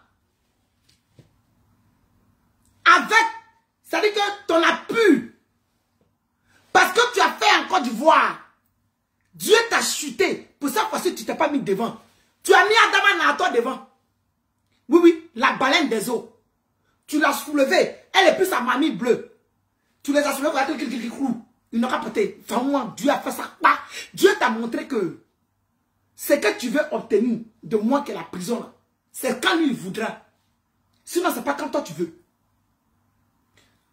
avec, c'est-à-dire que ton appui. Parce que tu as fait en Côte d'Ivoire. Dieu t'a chuté. Pour cette fois-ci, tu ne t'es pas mis devant. Tu as mis Adama Nato devant. Oui, oui, la baleine des eaux. Tu l'as soulevée. Elle est plus sa mamie bleue. Tu les as soulevés pour être il n'aura pas été. Vraiment, Dieu a fait ça. Dieu t'a montré que ce que tu veux obtenir de moi que la prison, c'est quand lui il voudra. Sinon, ce n'est pas quand toi tu veux.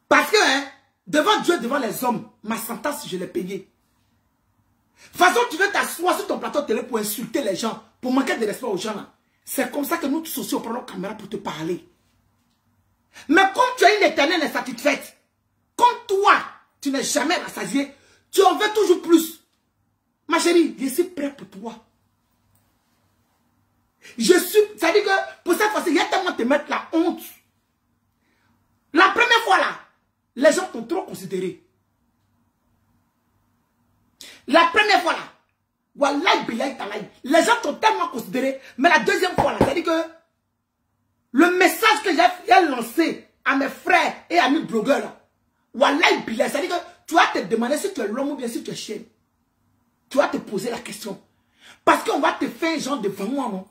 Parce que, hein, devant Dieu, devant les hommes, ma sentence, je l'ai payée. De toute façon, tu veux t'asseoir sur ton plateau de télé pour insulter les gens, pour manquer de respect aux gens. C'est comme ça que nous tous aussi, on prend nos caméras pour te parler. Mais comme tu as une éternelle insatisfaite, comme toi, tu n'es jamais rassasié, tu en veux toujours plus. Ma chérie, je suis prêt pour toi. Ça dit que pour cette fois-ci, il y a tellement te mettre la honte. La première fois là, les gens t'ont trop considéré. La première fois là, Wallahi billahi talahi, les gens t'ont tellement considéré. Mais la deuxième fois là, c'est-à-dire que le message que j'ai lancé à mes frères et amis blogueurs là, Wallahi billahi, c'est-à-dire que tu vas te demander si tu es l'homme ou bien si tu es chien. Tu vas te poser la question. Parce qu'on va te faire un genre devant moi, non?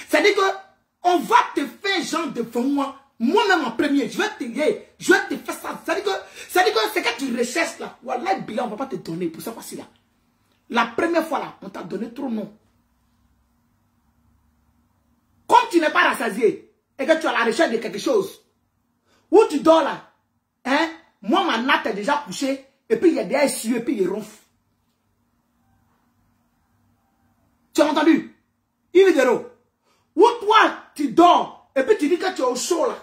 C'est-à-dire que on va te faire un genre devant moi. Moi-même en premier, je vais te faire ça. C'est-à-dire que ce que tu recherches là, Wallahi billahi, on ne va pas te donner pour ça fois-ci là. La première fois là, on t'a donné trop non. Comme tu n'es pas rassasié et que tu es à la recherche de quelque chose, où tu dors là, hein, moi ma natte est déjà couchée et puis il y a des yeux et puis il ronfle. Tu as entendu? Une vidéo où toi tu dors et puis tu dis que tu es au chaud là.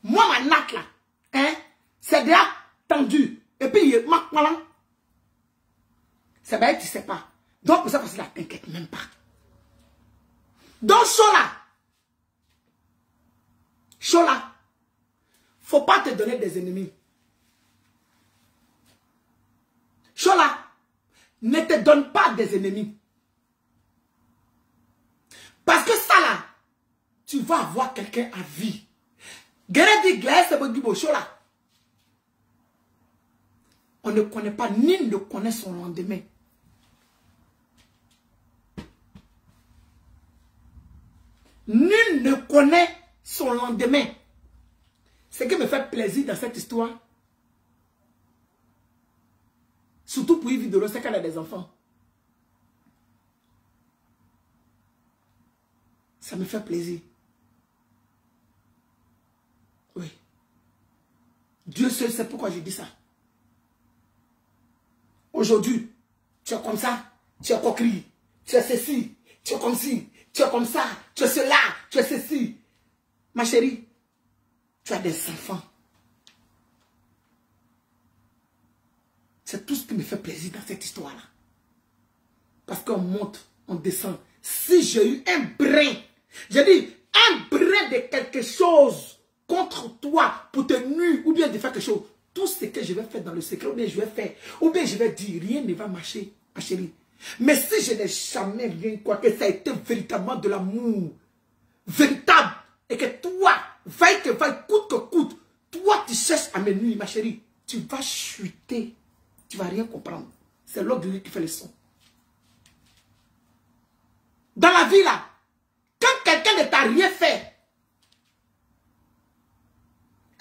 Moi ma natte là, hein, c'est déjà tendu et puis il est malin. C'est bien que tu ne sais pas. Donc pour ça, parce que là, t'inquiète même pas. Donc chaud là, faut pas te donner des ennemis. Chaud là, ne te donne pas des ennemis. Parce que ça là, tu vas avoir quelqu'un à vie. Guerre dit glace, c'est bon, chaud là. On ne connaît pas, ni ne connaît son lendemain. Nul ne connaît son lendemain. Ce qui me fait plaisir dans cette histoire, surtout pour une vidéo, c'est qu'elle a des enfants. Ça me fait plaisir. Oui. Dieu seul sait pourquoi je dis ça. Aujourd'hui, tu es comme ça, tu es coquille, tu es ceci, tu es comme ci, tu es comme ça, tu es cela, tu es ceci. Ma chérie, tu as des enfants. C'est tout ce qui me fait plaisir dans cette histoire-là. Parce qu'on monte, on descend. Si j'ai eu un brin, j'ai dit un brin de quelque chose contre toi pour te nuire ou bien de faire quelque chose, tout ce que je vais faire dans le secret, ou bien je vais faire, ou bien je vais dire, rien ne va marcher, ma chérie. Mais si je n'ai jamais rien, quoi que ça a été véritablement de l'amour, véritable, et que toi, vaille que vaille, coûte que coûte, toi tu cherches à me nuire, ma chérie, tu vas chuter, tu ne vas rien comprendre. C'est l'ordre de lui qui fait le son. Dans la vie là, quand quelqu'un ne t'a rien fait,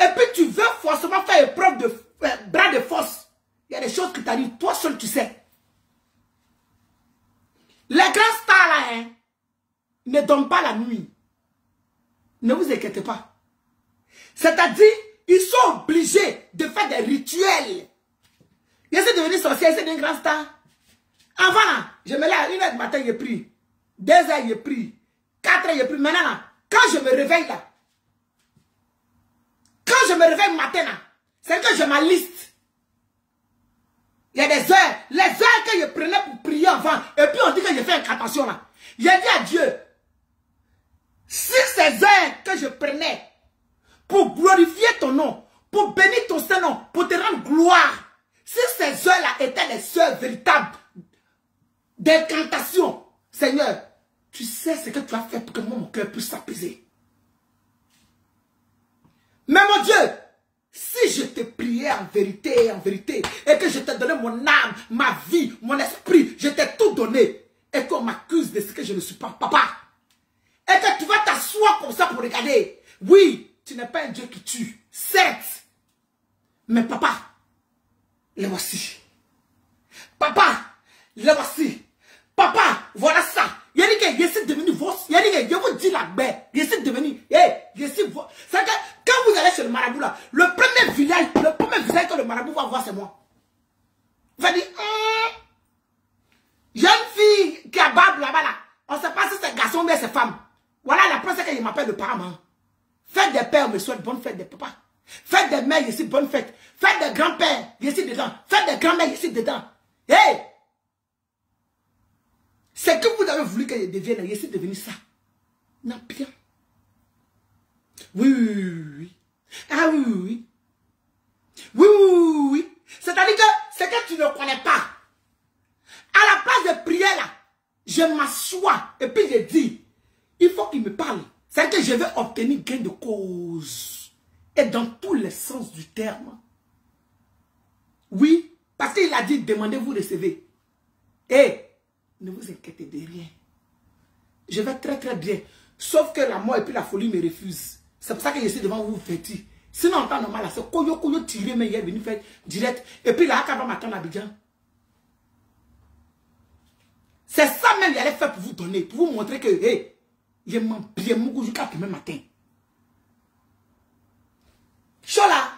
et puis tu veux forcément faire épreuve de bras de force, il y a des choses qui t'arrivent, toi seul tu sais. Les grands stars là, hein, ne dorment pas la nuit. Ne vous inquiétez pas. C'est-à-dire, ils sont obligés de faire des rituels. Ils essaient de devenir sorcier, c'est une grande star. Avant, là, je me lève à 1h du matin, je prie. 2h, je prie. 4h, je prie. Maintenant, là, quand je me réveille, là, quand je me réveille matin, là, c'est que j'ai ma liste. Il y a des heures, les heures que je prenais pour prier avant, et puis on dit que je fais incantation, là. J'ai dit à Dieu, si ces heures que je prenais pour glorifier ton nom, pour bénir ton Saint-Nom, pour te rendre gloire, si ces heures-là étaient les heures véritables d'incantation, Seigneur, tu sais ce que tu as fait pour que mon cœur puisse s'apaiser. Mais mon Dieu, si je te priais en vérité, et que je t'ai donné mon âme, ma vie, mon esprit, je t'ai tout donné, et qu'on m'accuse de ce que je ne suis pas, papa, et que tu vas t'asseoir comme ça pour regarder, oui, tu n'es pas un Dieu qui tue, certes, mais papa, le voici. Papa, le voici. Papa, voilà ça. Il y a dit que je suis devenu vos. Il y a dit que je vous dis la bête. Je suis devenu. Je suis vos. C'est que quand vous allez chez le marabout là, le premier village que le marabout va voir, c'est moi. Il va dire, jeune fille qui a barbe là-bas là. On ne sait pas si c'est garçon ou bien c'est femme. Voilà la preuve qu'il m'appelle le parent. Faites des pères, me souhaite bonne fête des papas. Faites des mères, ici, bonne fête. Faites des grands-pères, ici dedans. Faites des grands-mères, ici dedans. Hey! C'est que vous avez voulu que je devienne, je suis devenu ça. Non, bien. Oui. Ah oui. Oui. C'est-à-dire que c'est que tu ne connais pas. À la place de prier là, je m'assois et puis je dis, il faut qu'il me parle. C'est que je vais obtenir gain de cause. Et dans tous les sens du terme. Oui, parce qu'il a dit, demandez, vous recevez. Et ne vous inquiétez de rien. Je vais très très bien. Sauf que la mort et puis la folie me refusent. C'est pour ça que je suis devant vous fêter. Sinon, en temps normal, là, c'est Koyo tiré, mais il est venu faire direct. Et puis là, quand on m'attend à Abidjan. C'est ça même qu'il allait faire pour vous donner, pour vous montrer que, hey, je m'en bien beaucoup jusqu'à demain matin. Chola.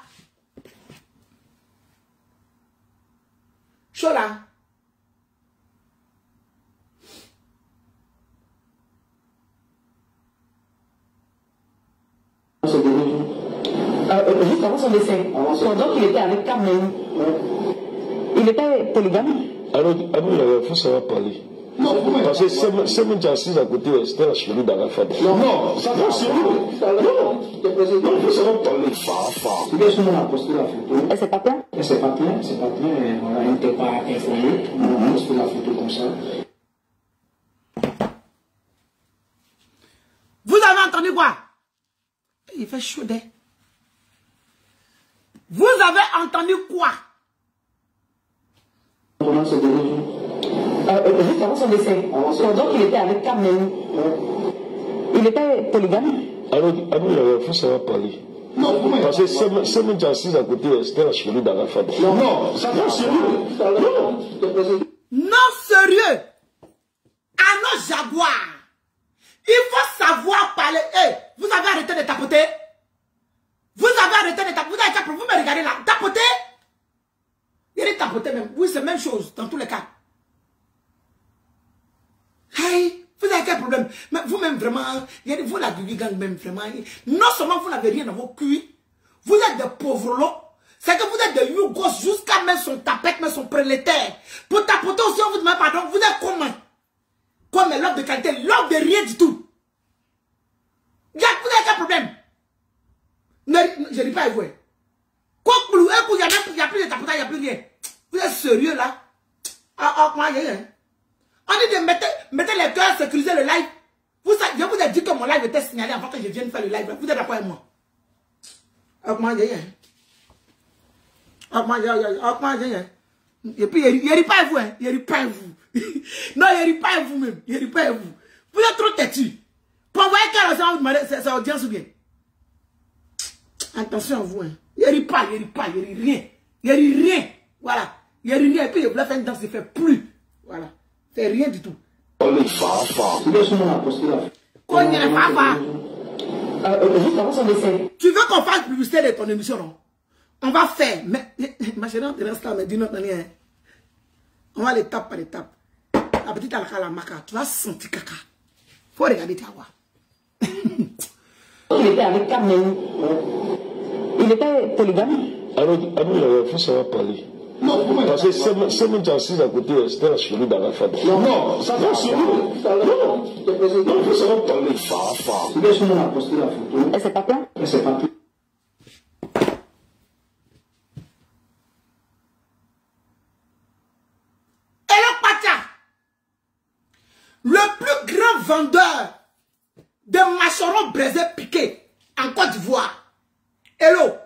Juste avant son décès, pendant qu'il était avec Carmen, il était polygame. Alors, il faut savoir parler. Non, parce que c'est mon assis à côté, c'était la chérie d'Arafat. Non, ça va, c'est nous. Non, il faut savoir parler. Il est souvent posté la photo. Et c'est pas plein? C'est pas plein, on n'était pas informé. On a posté la photo comme ça. Vous avez entendu quoi? Il fait chaud. Vous avez entendu quoi? Comment se déroule? Juste avant son décès, pendant qu'il était avec Carmen, il était polygame. Alors, il faut savoir parler. Non, parce que c'est mon assis à côté, c'était la chérie d'Arafat. Non, ça va, c'est nous. Non, sérieux. À nos jaguars. Il faut savoir parler. Hey, vous avez arrêté de tapoter? Vous avez arrêté de tapoter? Vous me regardez là. Tapoter? Il est tapoter même. Oui, c'est la même chose dans tous les cas. Hey, vous avez quel problème? Mais vous-même vraiment, vous la gang même vraiment. Non seulement vous n'avez rien dans vos culs, vous êtes des pauvres lots. C'est que vous êtes des yougos jusqu'à mettre son tapette, mettre son prolétaire. Pour tapoter aussi, on vous demande pardon. Vous êtes comment? Comme l'homme de qualité, l'homme de rien du tout. Vous avez quel problème? Je ne dis pas à vous. Il n'y a plus de tapotage, il n'y a plus rien. Vous êtes sérieux là? On dit de mettre les cœurs, sécuriser le live. Je vous ai dit que mon live était signalé avant que je vienne faire le live. Vous êtes d'accord avec moi? Et puis, il n'y a pas à vous. Il n'y a pas à vous. Non, il n'y a pas à vous même. Il n'y a pas à vous. Vous êtes trop têtus. Pour envoyer c'est audience ou bien? Attention à vous. Il n'y a pas, il n'y a rien. Il n'y a rien. Voilà. Il n'y a rien. Et puis, il voulait faire une danse, il ne fait plus. Voilà. C'est rien du tout. Juste avant son décès. Tu veux qu'on fasse publicité de ton émission, non? On va faire. Mais ma chérie, on te reste là, mais d'une autre manière. On va l'étape par étape. La petite alaka, la maca, tu vas sentir caca. Faut regarder ta voix. Il était avec Carmen. Il était polygame. Alors, il faut savoir parler. Non, parce que c'est même assis à côté, c'était la chérie d'Arafat. Non, ça va, c'est non, il faut savoir parler. Et c'est pas plein? Et le Pacha, le plus grand vendeur de mâcherons braisés piqués en Côte d'Ivoire. Hello.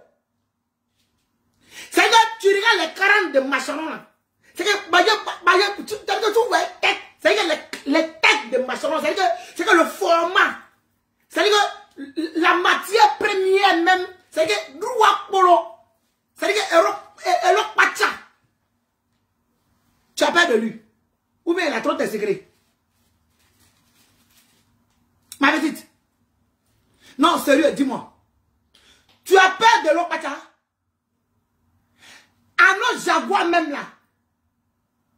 C'est que tu regardes les 40 de mâcherons là. C'est que tu vois c'est que les têtes de mâcherons, c'est que le format, c'est que la matière première même, c'est que droit polo, c'est que Hello Pacha. Tu as peur de lui. Ou bien il a trop de secrets. Ma petite. Non, sérieux, dis-moi. Tu as peur de Hello Pacha? À nos Jaguar même là,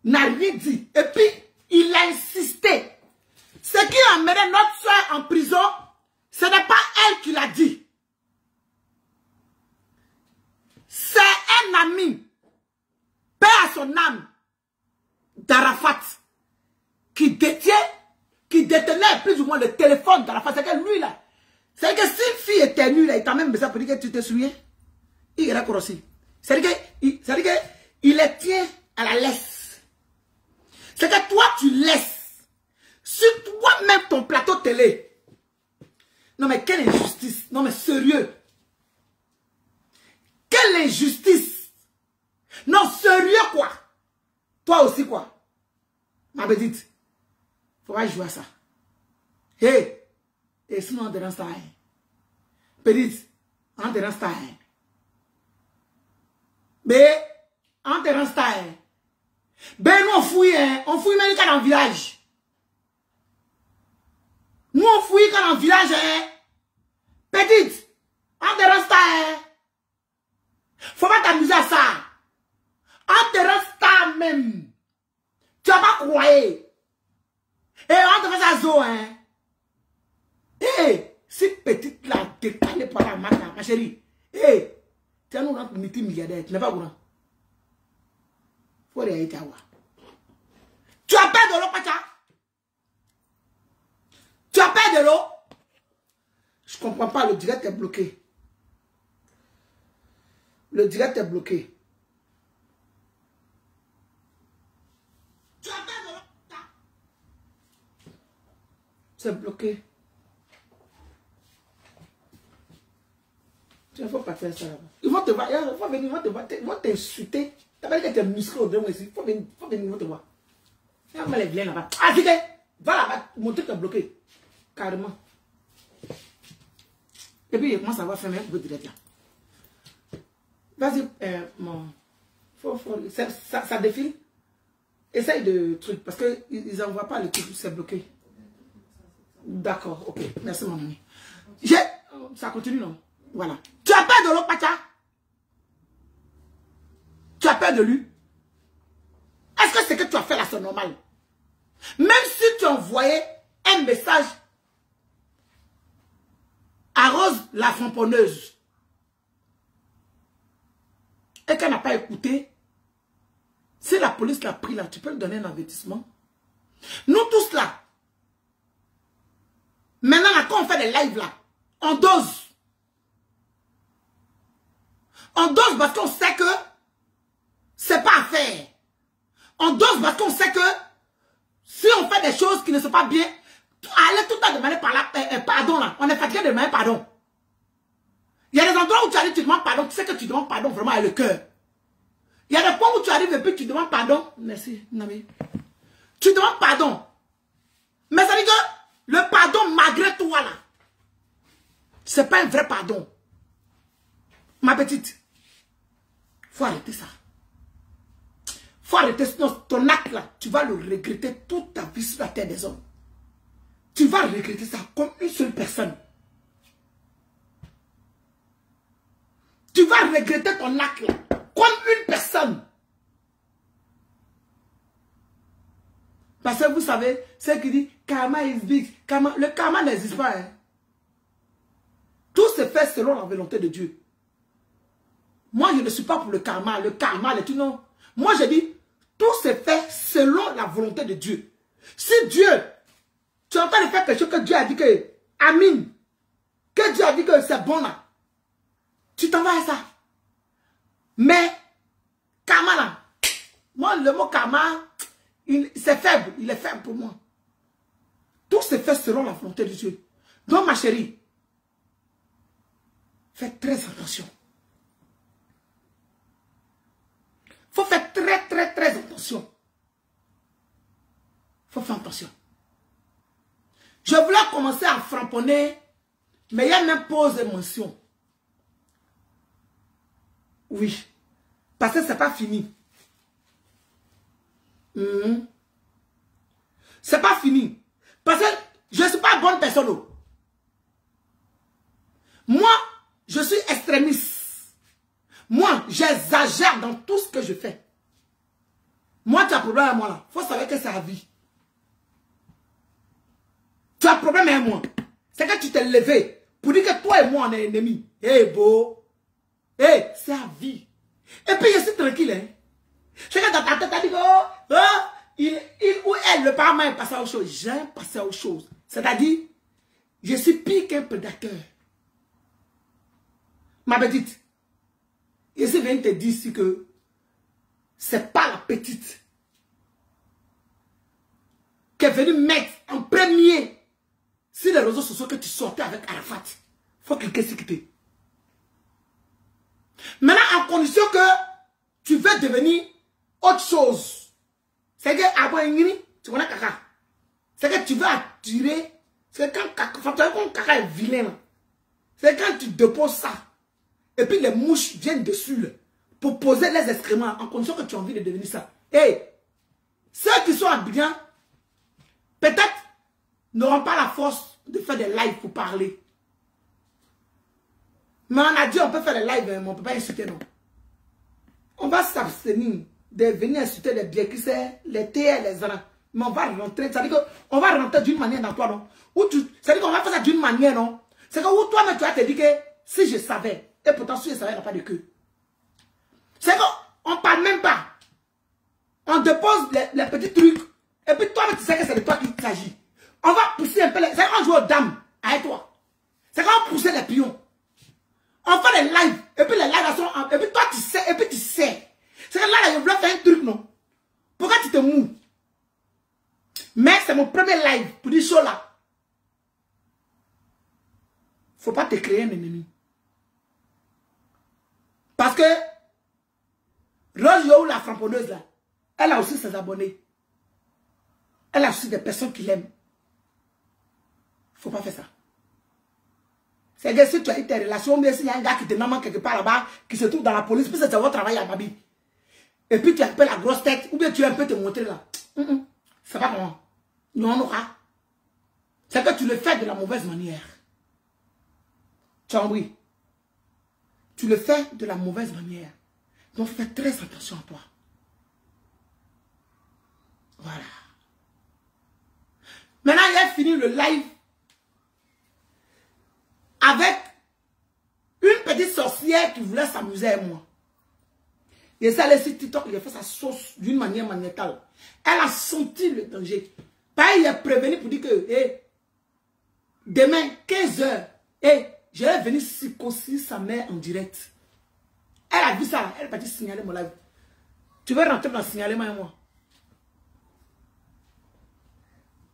n'a rien dit. Et puis, il a insisté. Ce qui a amené notre soeur en prison, ce n'est pas elle qui l'a dit. C'est un ami, paix à son âme, d'Arafat, qui détenait plus ou moins le téléphone d'Arafat. C'est que lui là, c'est que si une fille était nue là, il t'a même besoin pour dire que tu te souviens, il est aussi. C'est-à-dire qu'il les tient à la laisse. C'est que toi, tu laisses sur toi-même ton plateau télé. Non, mais quelle injustice. Non, mais sérieux. Quelle injustice. Non, sérieux, quoi. Toi aussi, quoi. Ma petite, il faudra jouer à ça. Hey, et sinon, on te rend ça. Petite, on te rend ça. Mais, en terrain style. Ben, nous, on fouille même dans le village. Nous, on fouille quand dans le village, Petite, en terrain style. Faut pas t'amuser à ça. En terrain style même. Tu vas pas croire. Et on te fait ça zo, si petite là, décalée par la marque, ma chérie. Tu as nous rendre multimilliardaire, tu n'es pas courant. Faut aller à voir. Tu as peur de l'eau, Pacha? Tu as peur de l'eau? Je comprends pas, le direct est bloqué. Le direct est bloqué. Tu as peur de l'eau, Pacha? C'est bloqué. Il ne faut pas faire ça là-bas. Ils vont te voir, ils vont venir, ils vont t'insulter. Tu as dit que tu es musclé au dehors ici. Il faut venir, ils vont te voir. Il va les vilains là-bas. Ah, dis-le, va là-bas, mon truc est bloqué. Carrément. Et puis, il commence à avoir fait un peu de direct. Vas-y, ça défile. Essaye de truc, parce qu'ils n'envoient pas le truc, c'est bloqué. D'accord, ok. Merci, mon ami. Ça continue, non? Voilà. Tu as peur de l'autre Pacha? Tu as peur de lui? Est-ce que c'est que tu as fait là, c'est normal? Même si tu envoyais un message à Rose la framponneuse et qu'elle n'a pas écouté, si la police l'a pris là, tu peux lui donner un avertissement. Nous tous là, maintenant là, quand on fait des lives là, on dose. On dose parce qu'on sait que c'est pas à faire. On dose parce qu'on sait que si on fait des choses qui ne sont pas bien, allez tout le temps demander pardon là. On est fatigué de demander pardon. Il y a des endroits où tu arrives, tu demandes pardon. Tu sais que tu demandes pardon vraiment avec le cœur. Il y a des points où tu arrives et puis tu demandes pardon. Merci, Nami. Tu demandes pardon. Mais ça veut dire que le pardon malgré toi là, c'est pas un vrai pardon. Ma petite. Faut arrêter ça. Faut arrêter, sinon ton acte là, tu vas le regretter toute ta vie sur la terre des hommes. Tu vas regretter ça comme une seule personne. Tu vas regretter ton acte là, comme une personne. Parce que vous savez, ceux qui disent karma is big, le karma n'existe pas. Hein. Tout se fait selon la volonté de Dieu. Moi, je ne suis pas pour le karma, le tout non. Moi, je dis, tout se fait selon la volonté de Dieu. Si Dieu, tu es en train de faire quelque chose que Dieu a dit que, Amin, que Dieu a dit que c'est bon là, tu t'en vas à ça. Mais, karma là, moi, le mot karma, c'est faible, il est faible pour moi. Tout se fait selon la volonté de Dieu. Donc, ma chérie, fais très attention. Faut faire très attention. Faut faire attention. Je voulais commencer à framponner, mais il y a même pause et mention. Oui. Parce que c'est pas fini. C'est pas fini. Parce que je ne suis pas bonne personne. Moi, je suis extrémiste. Moi, j'exagère dans tout ce que je fais. Moi, tu as un problème avec moi là. Il faut savoir que c'est la vie. Tu as un problème avec moi. C'est que tu t'es levé pour dire que toi et moi, on est ennemis. Eh, beau. Eh, c'est la vie. Et puis, je suis tranquille. Hein. C'est que dans ta tête, tu as dit que il ou elle, le parent est passé à autre chose. J'aime passer à autre chose. C'est-à-dire, je suis pire qu'un prédateur. Ma petite, je viens te dire ici que c'est pas la petite qui est venue mettre en premier sur les réseaux sociaux que tu sortais avec Arafat. Faut cliquer sur quitter. Maintenant, en condition que tu veux devenir autre chose. C'est que tu connais caca. C'est que tu veux attirer. C'est quand caca est vilain. C'est quand tu déposes ça. Et puis les mouches viennent dessus là, pour poser les excréments en condition que tu as envie de devenir ça. Et ceux qui sont habillés, peut-être n'auront pas la force de faire des lives pour parler. Mais on a dit on peut faire des lives, mais on ne peut pas insulter non. On va s'abstenir de venir insulter les biens qui c'est les terres, les arans. Mais on va rentrer, c'est-à-dire qu'on va rentrer d'une manière dans toi, non? C'est-à-dire qu'on va faire ça d'une manière, non? C'est que où toi-même tu vas te dire que si je savais, et pourtant si je savais, il n'y a pas de queue. C'est qu'on ne parle même pas. On dépose les petits trucs, et puis toi-même tu sais que c'est de toi qu'il s'agit. On va pousser un peu, c'est qu'on joue aux dames, avec toi. C'est qu'on pousse les pions. On fait des lives, et puis les lives sont, et puis toi tu sais, et puis tu sais. C'est que là, je voulais faire un truc, non? Pourquoi tu te mous? Mais c'est mon premier live pour dire chaud là. Faut pas te créer un ennemi. Parce que Rose Yo, la framponneuse là, elle a aussi ses abonnés. Elle a aussi des personnes qui l'aiment. Faut pas faire ça. C'est que si tu as eu tes relations, mais s'il y a un gars qui te nomme quelque part là-bas, qui se trouve dans la police, puis c'est votre travail à Babi. Et puis tu as un peu la grosse tête, ou bien tu as un peu te montrer là. C'est pas comment. Non, non, c'est que tu le fais de la mauvaise manière. Tu as compris? Tu le fais de la mauvaise manière. Donc fais très attention à toi. Voilà. Maintenant, il a fini le live avec une petite sorcière qui voulait s'amuser avec moi. Et ça, elle sur TikTok, il a fait sa sauce d'une manière magnétale. Elle a senti le danger. Pareil, il a prévenu pour dire que demain, 15h, je vais venir circoncire sa mère en direct. Elle a vu ça, elle a pas dit signaler mon live. Tu veux rentrer dans le signalement avec moi?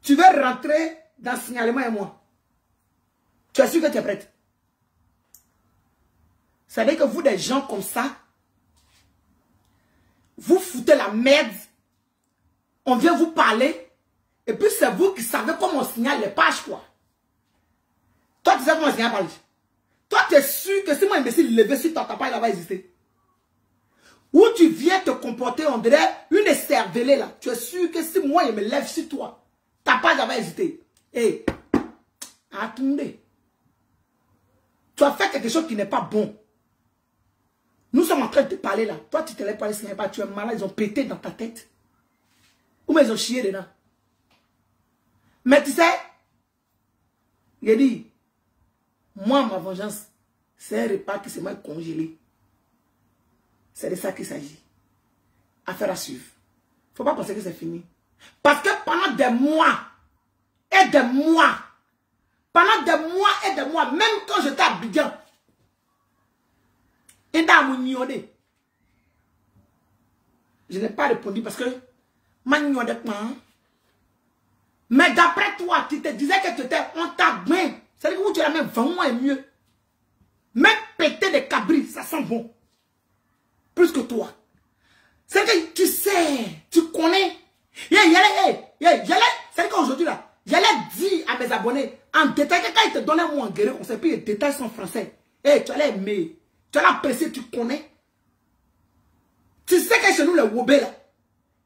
Tu veux rentrer dans le signalement avec moi? Tu es sûr que tu es prête? Ça veut dire que vous, des gens comme ça, vous foutez la merde, on vient vous parler, et puis c'est vous qui savez comment on signale les pages, quoi. Toi, tu sais comment on signale les pages. Toi, tu es sûr que si moi, imbécile, levé sur ta page, il va exister. Où tu viens te comporter, on dirait une écervelée là. Tu es sûr que si moi, je me lève sur toi, t'as pas jamais hésité. Hé, attendez. Tu as fait quelque chose qui n'est pas bon. Nous sommes en train de te parler là. Toi, tu te lèves pas, tu es malade, ils ont pété dans ta tête. Ou mais ils ont chié dedans. Mais tu sais, il dit, moi, ma vengeance, c'est un repas qui s'est mal congelé. C'est de ça qu'il s'agit. Affaire à suivre. Faut pas penser que c'est fini. Parce que pendant des mois, et des mois, même quand j'étais à Abidjan, je n'ai pas répondu parce que mais d'après toi, tu te disais que tu étais on t'a bien. C'est-à-dire que où tu as même 20 mois et mieux. Même péter des cabris, ça sent bon. Plus que toi. C'est que tu sais, tu connais. C'est qu'aujourd'hui là, j'allais dire à mes abonnés, en détail, quand ils te donnaient moi en guerre, on sait plus les détails sont français. Tu allais aimer, tu allais apprécier, tu connais. Tu sais que chez nous, les wobé là,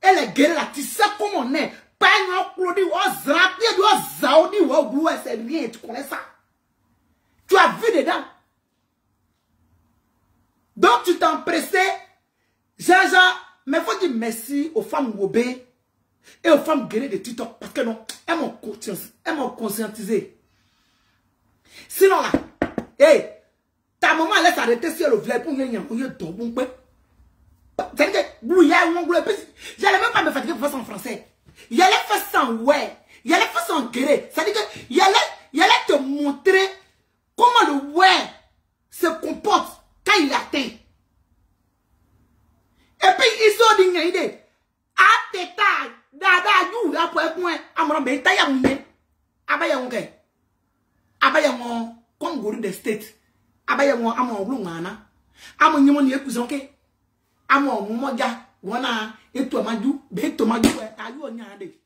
et les guerres là, tu sais comment on est. Pas un c'est rien, tu connais ça. Tu as vu dedans. Donc tu t'es empressé, mais il faut dire merci aux femmes wobé et aux femmes guerrières de TikTok parce que non, elles m'ont conscientisé. Sinon là, ta maman laisse arrêter si elle voulait pour venir j'allais même pas me fatiguer pour faire ça en français. Il allait faire ça en ouais. Il allait faire ça en guerrier. C'est-à-dire qu'il allait te montrer comment le ouais se comporte quand il atteint. Et puis, ils ont dit, il dit, ah, teta, dada, you, après, point, amron, ben, taïa, mouné, abaya, on kay, abaya, mon, comme gourou de state, abaya, mon, amon, blou, mana, amon, yamon, yé, cousin, ke, amon, momoga, wana, et toi, madou, ben, tomadou, ayou, on y a des.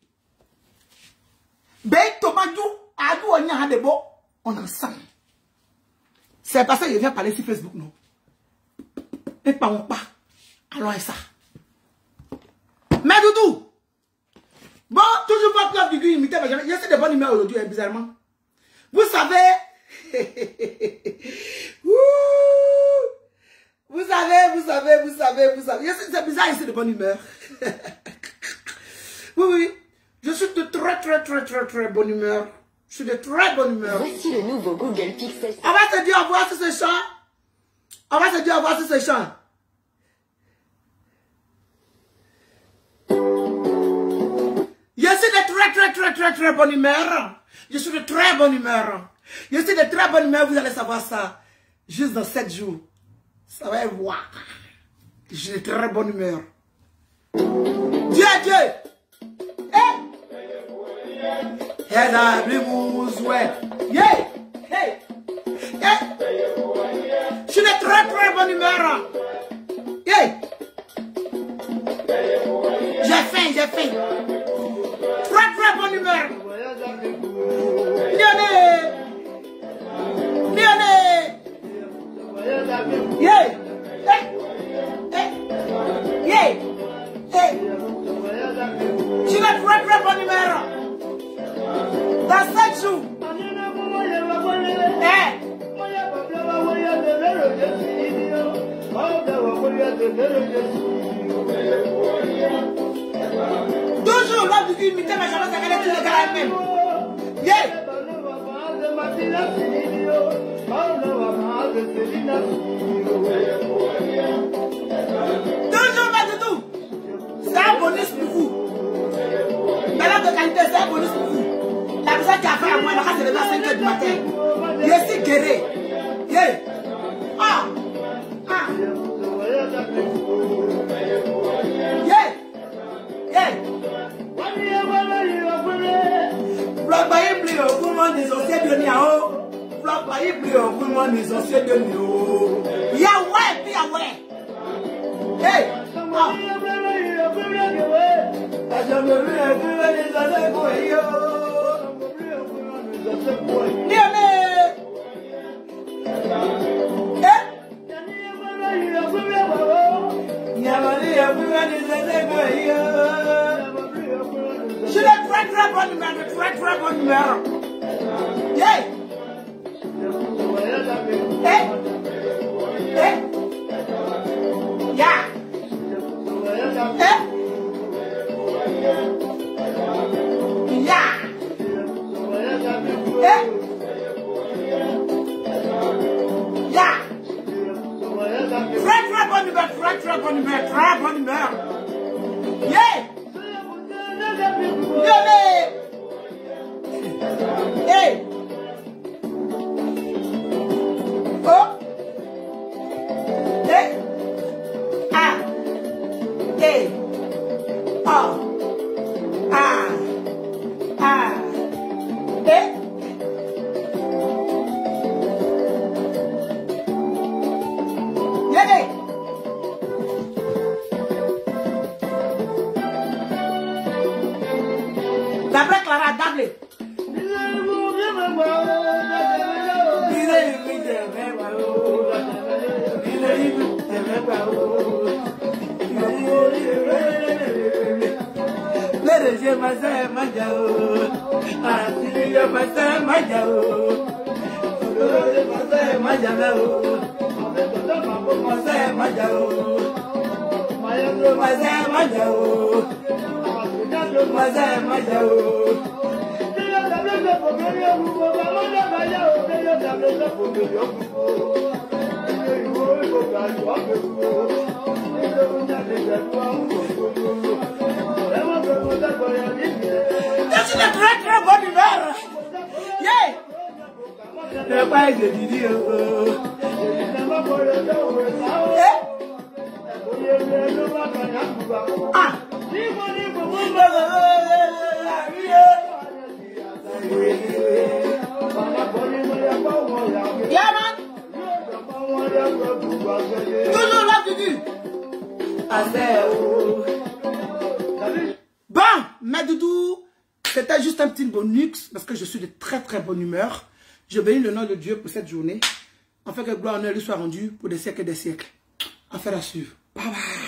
Ben, tomadou, ayou, on y a des beaux, on ensemble. C'est parce que je viens parler sur Facebook, non? Et pas mon pas. Alors, ça. Mais Doudou, bon, toujours pas Club du imité, mais j'ai des bonnes humeurs aujourd'hui, bizarrement. Vous savez, vous savez, c'est bizarre ici de bonne humeur. Oui, je suis de très bonne humeur. Je suis de très bonne humeur. Voici le nouveau Google Pixel. On va se dire au revoir sur ce champ. Je suis de très bonne humeur. Je suis de très bonne humeur. Vous allez savoir ça. Juste dans 7 jours. Ça va voir. Je suis de très bonne humeur. Dieu. Je suis de très bonne humeur. J'ai faim. Très bonne humeur. Je suis de très bonne humeur. Dans 7 jours. Toujours là, vous imitez, mais jamais ça galère tous les gars même. Toujours pas du tout. C'est un bonus pour vous. Maintenant de qualité, c'est un bonus pour vous. La personne qui a fait à moi, c'est déjà 5 h du matin. Je suis guéri. très très bonne humeur, de très très bonne humeur. Yeah. Yeah. Très bonne humeur, très bonne humeur. Yeah. Hey. Oh. Hey. Ah. Hey. Oh. Ah. Ah. Hey. Yeah. D'après Clara Dable. C'est une très très bonne humeur. Yeah. Ah. Yeah, man. Toujours là, Dudu. Bon, mais Doudou, c'était juste un petit bonus parce que je suis de très très bonne humeur. Je bénis le nom de Dieu pour cette journée. Afin que gloire et honneur lui soit rendu pour des siècles et des siècles. Affaire à suivre. Bye bye.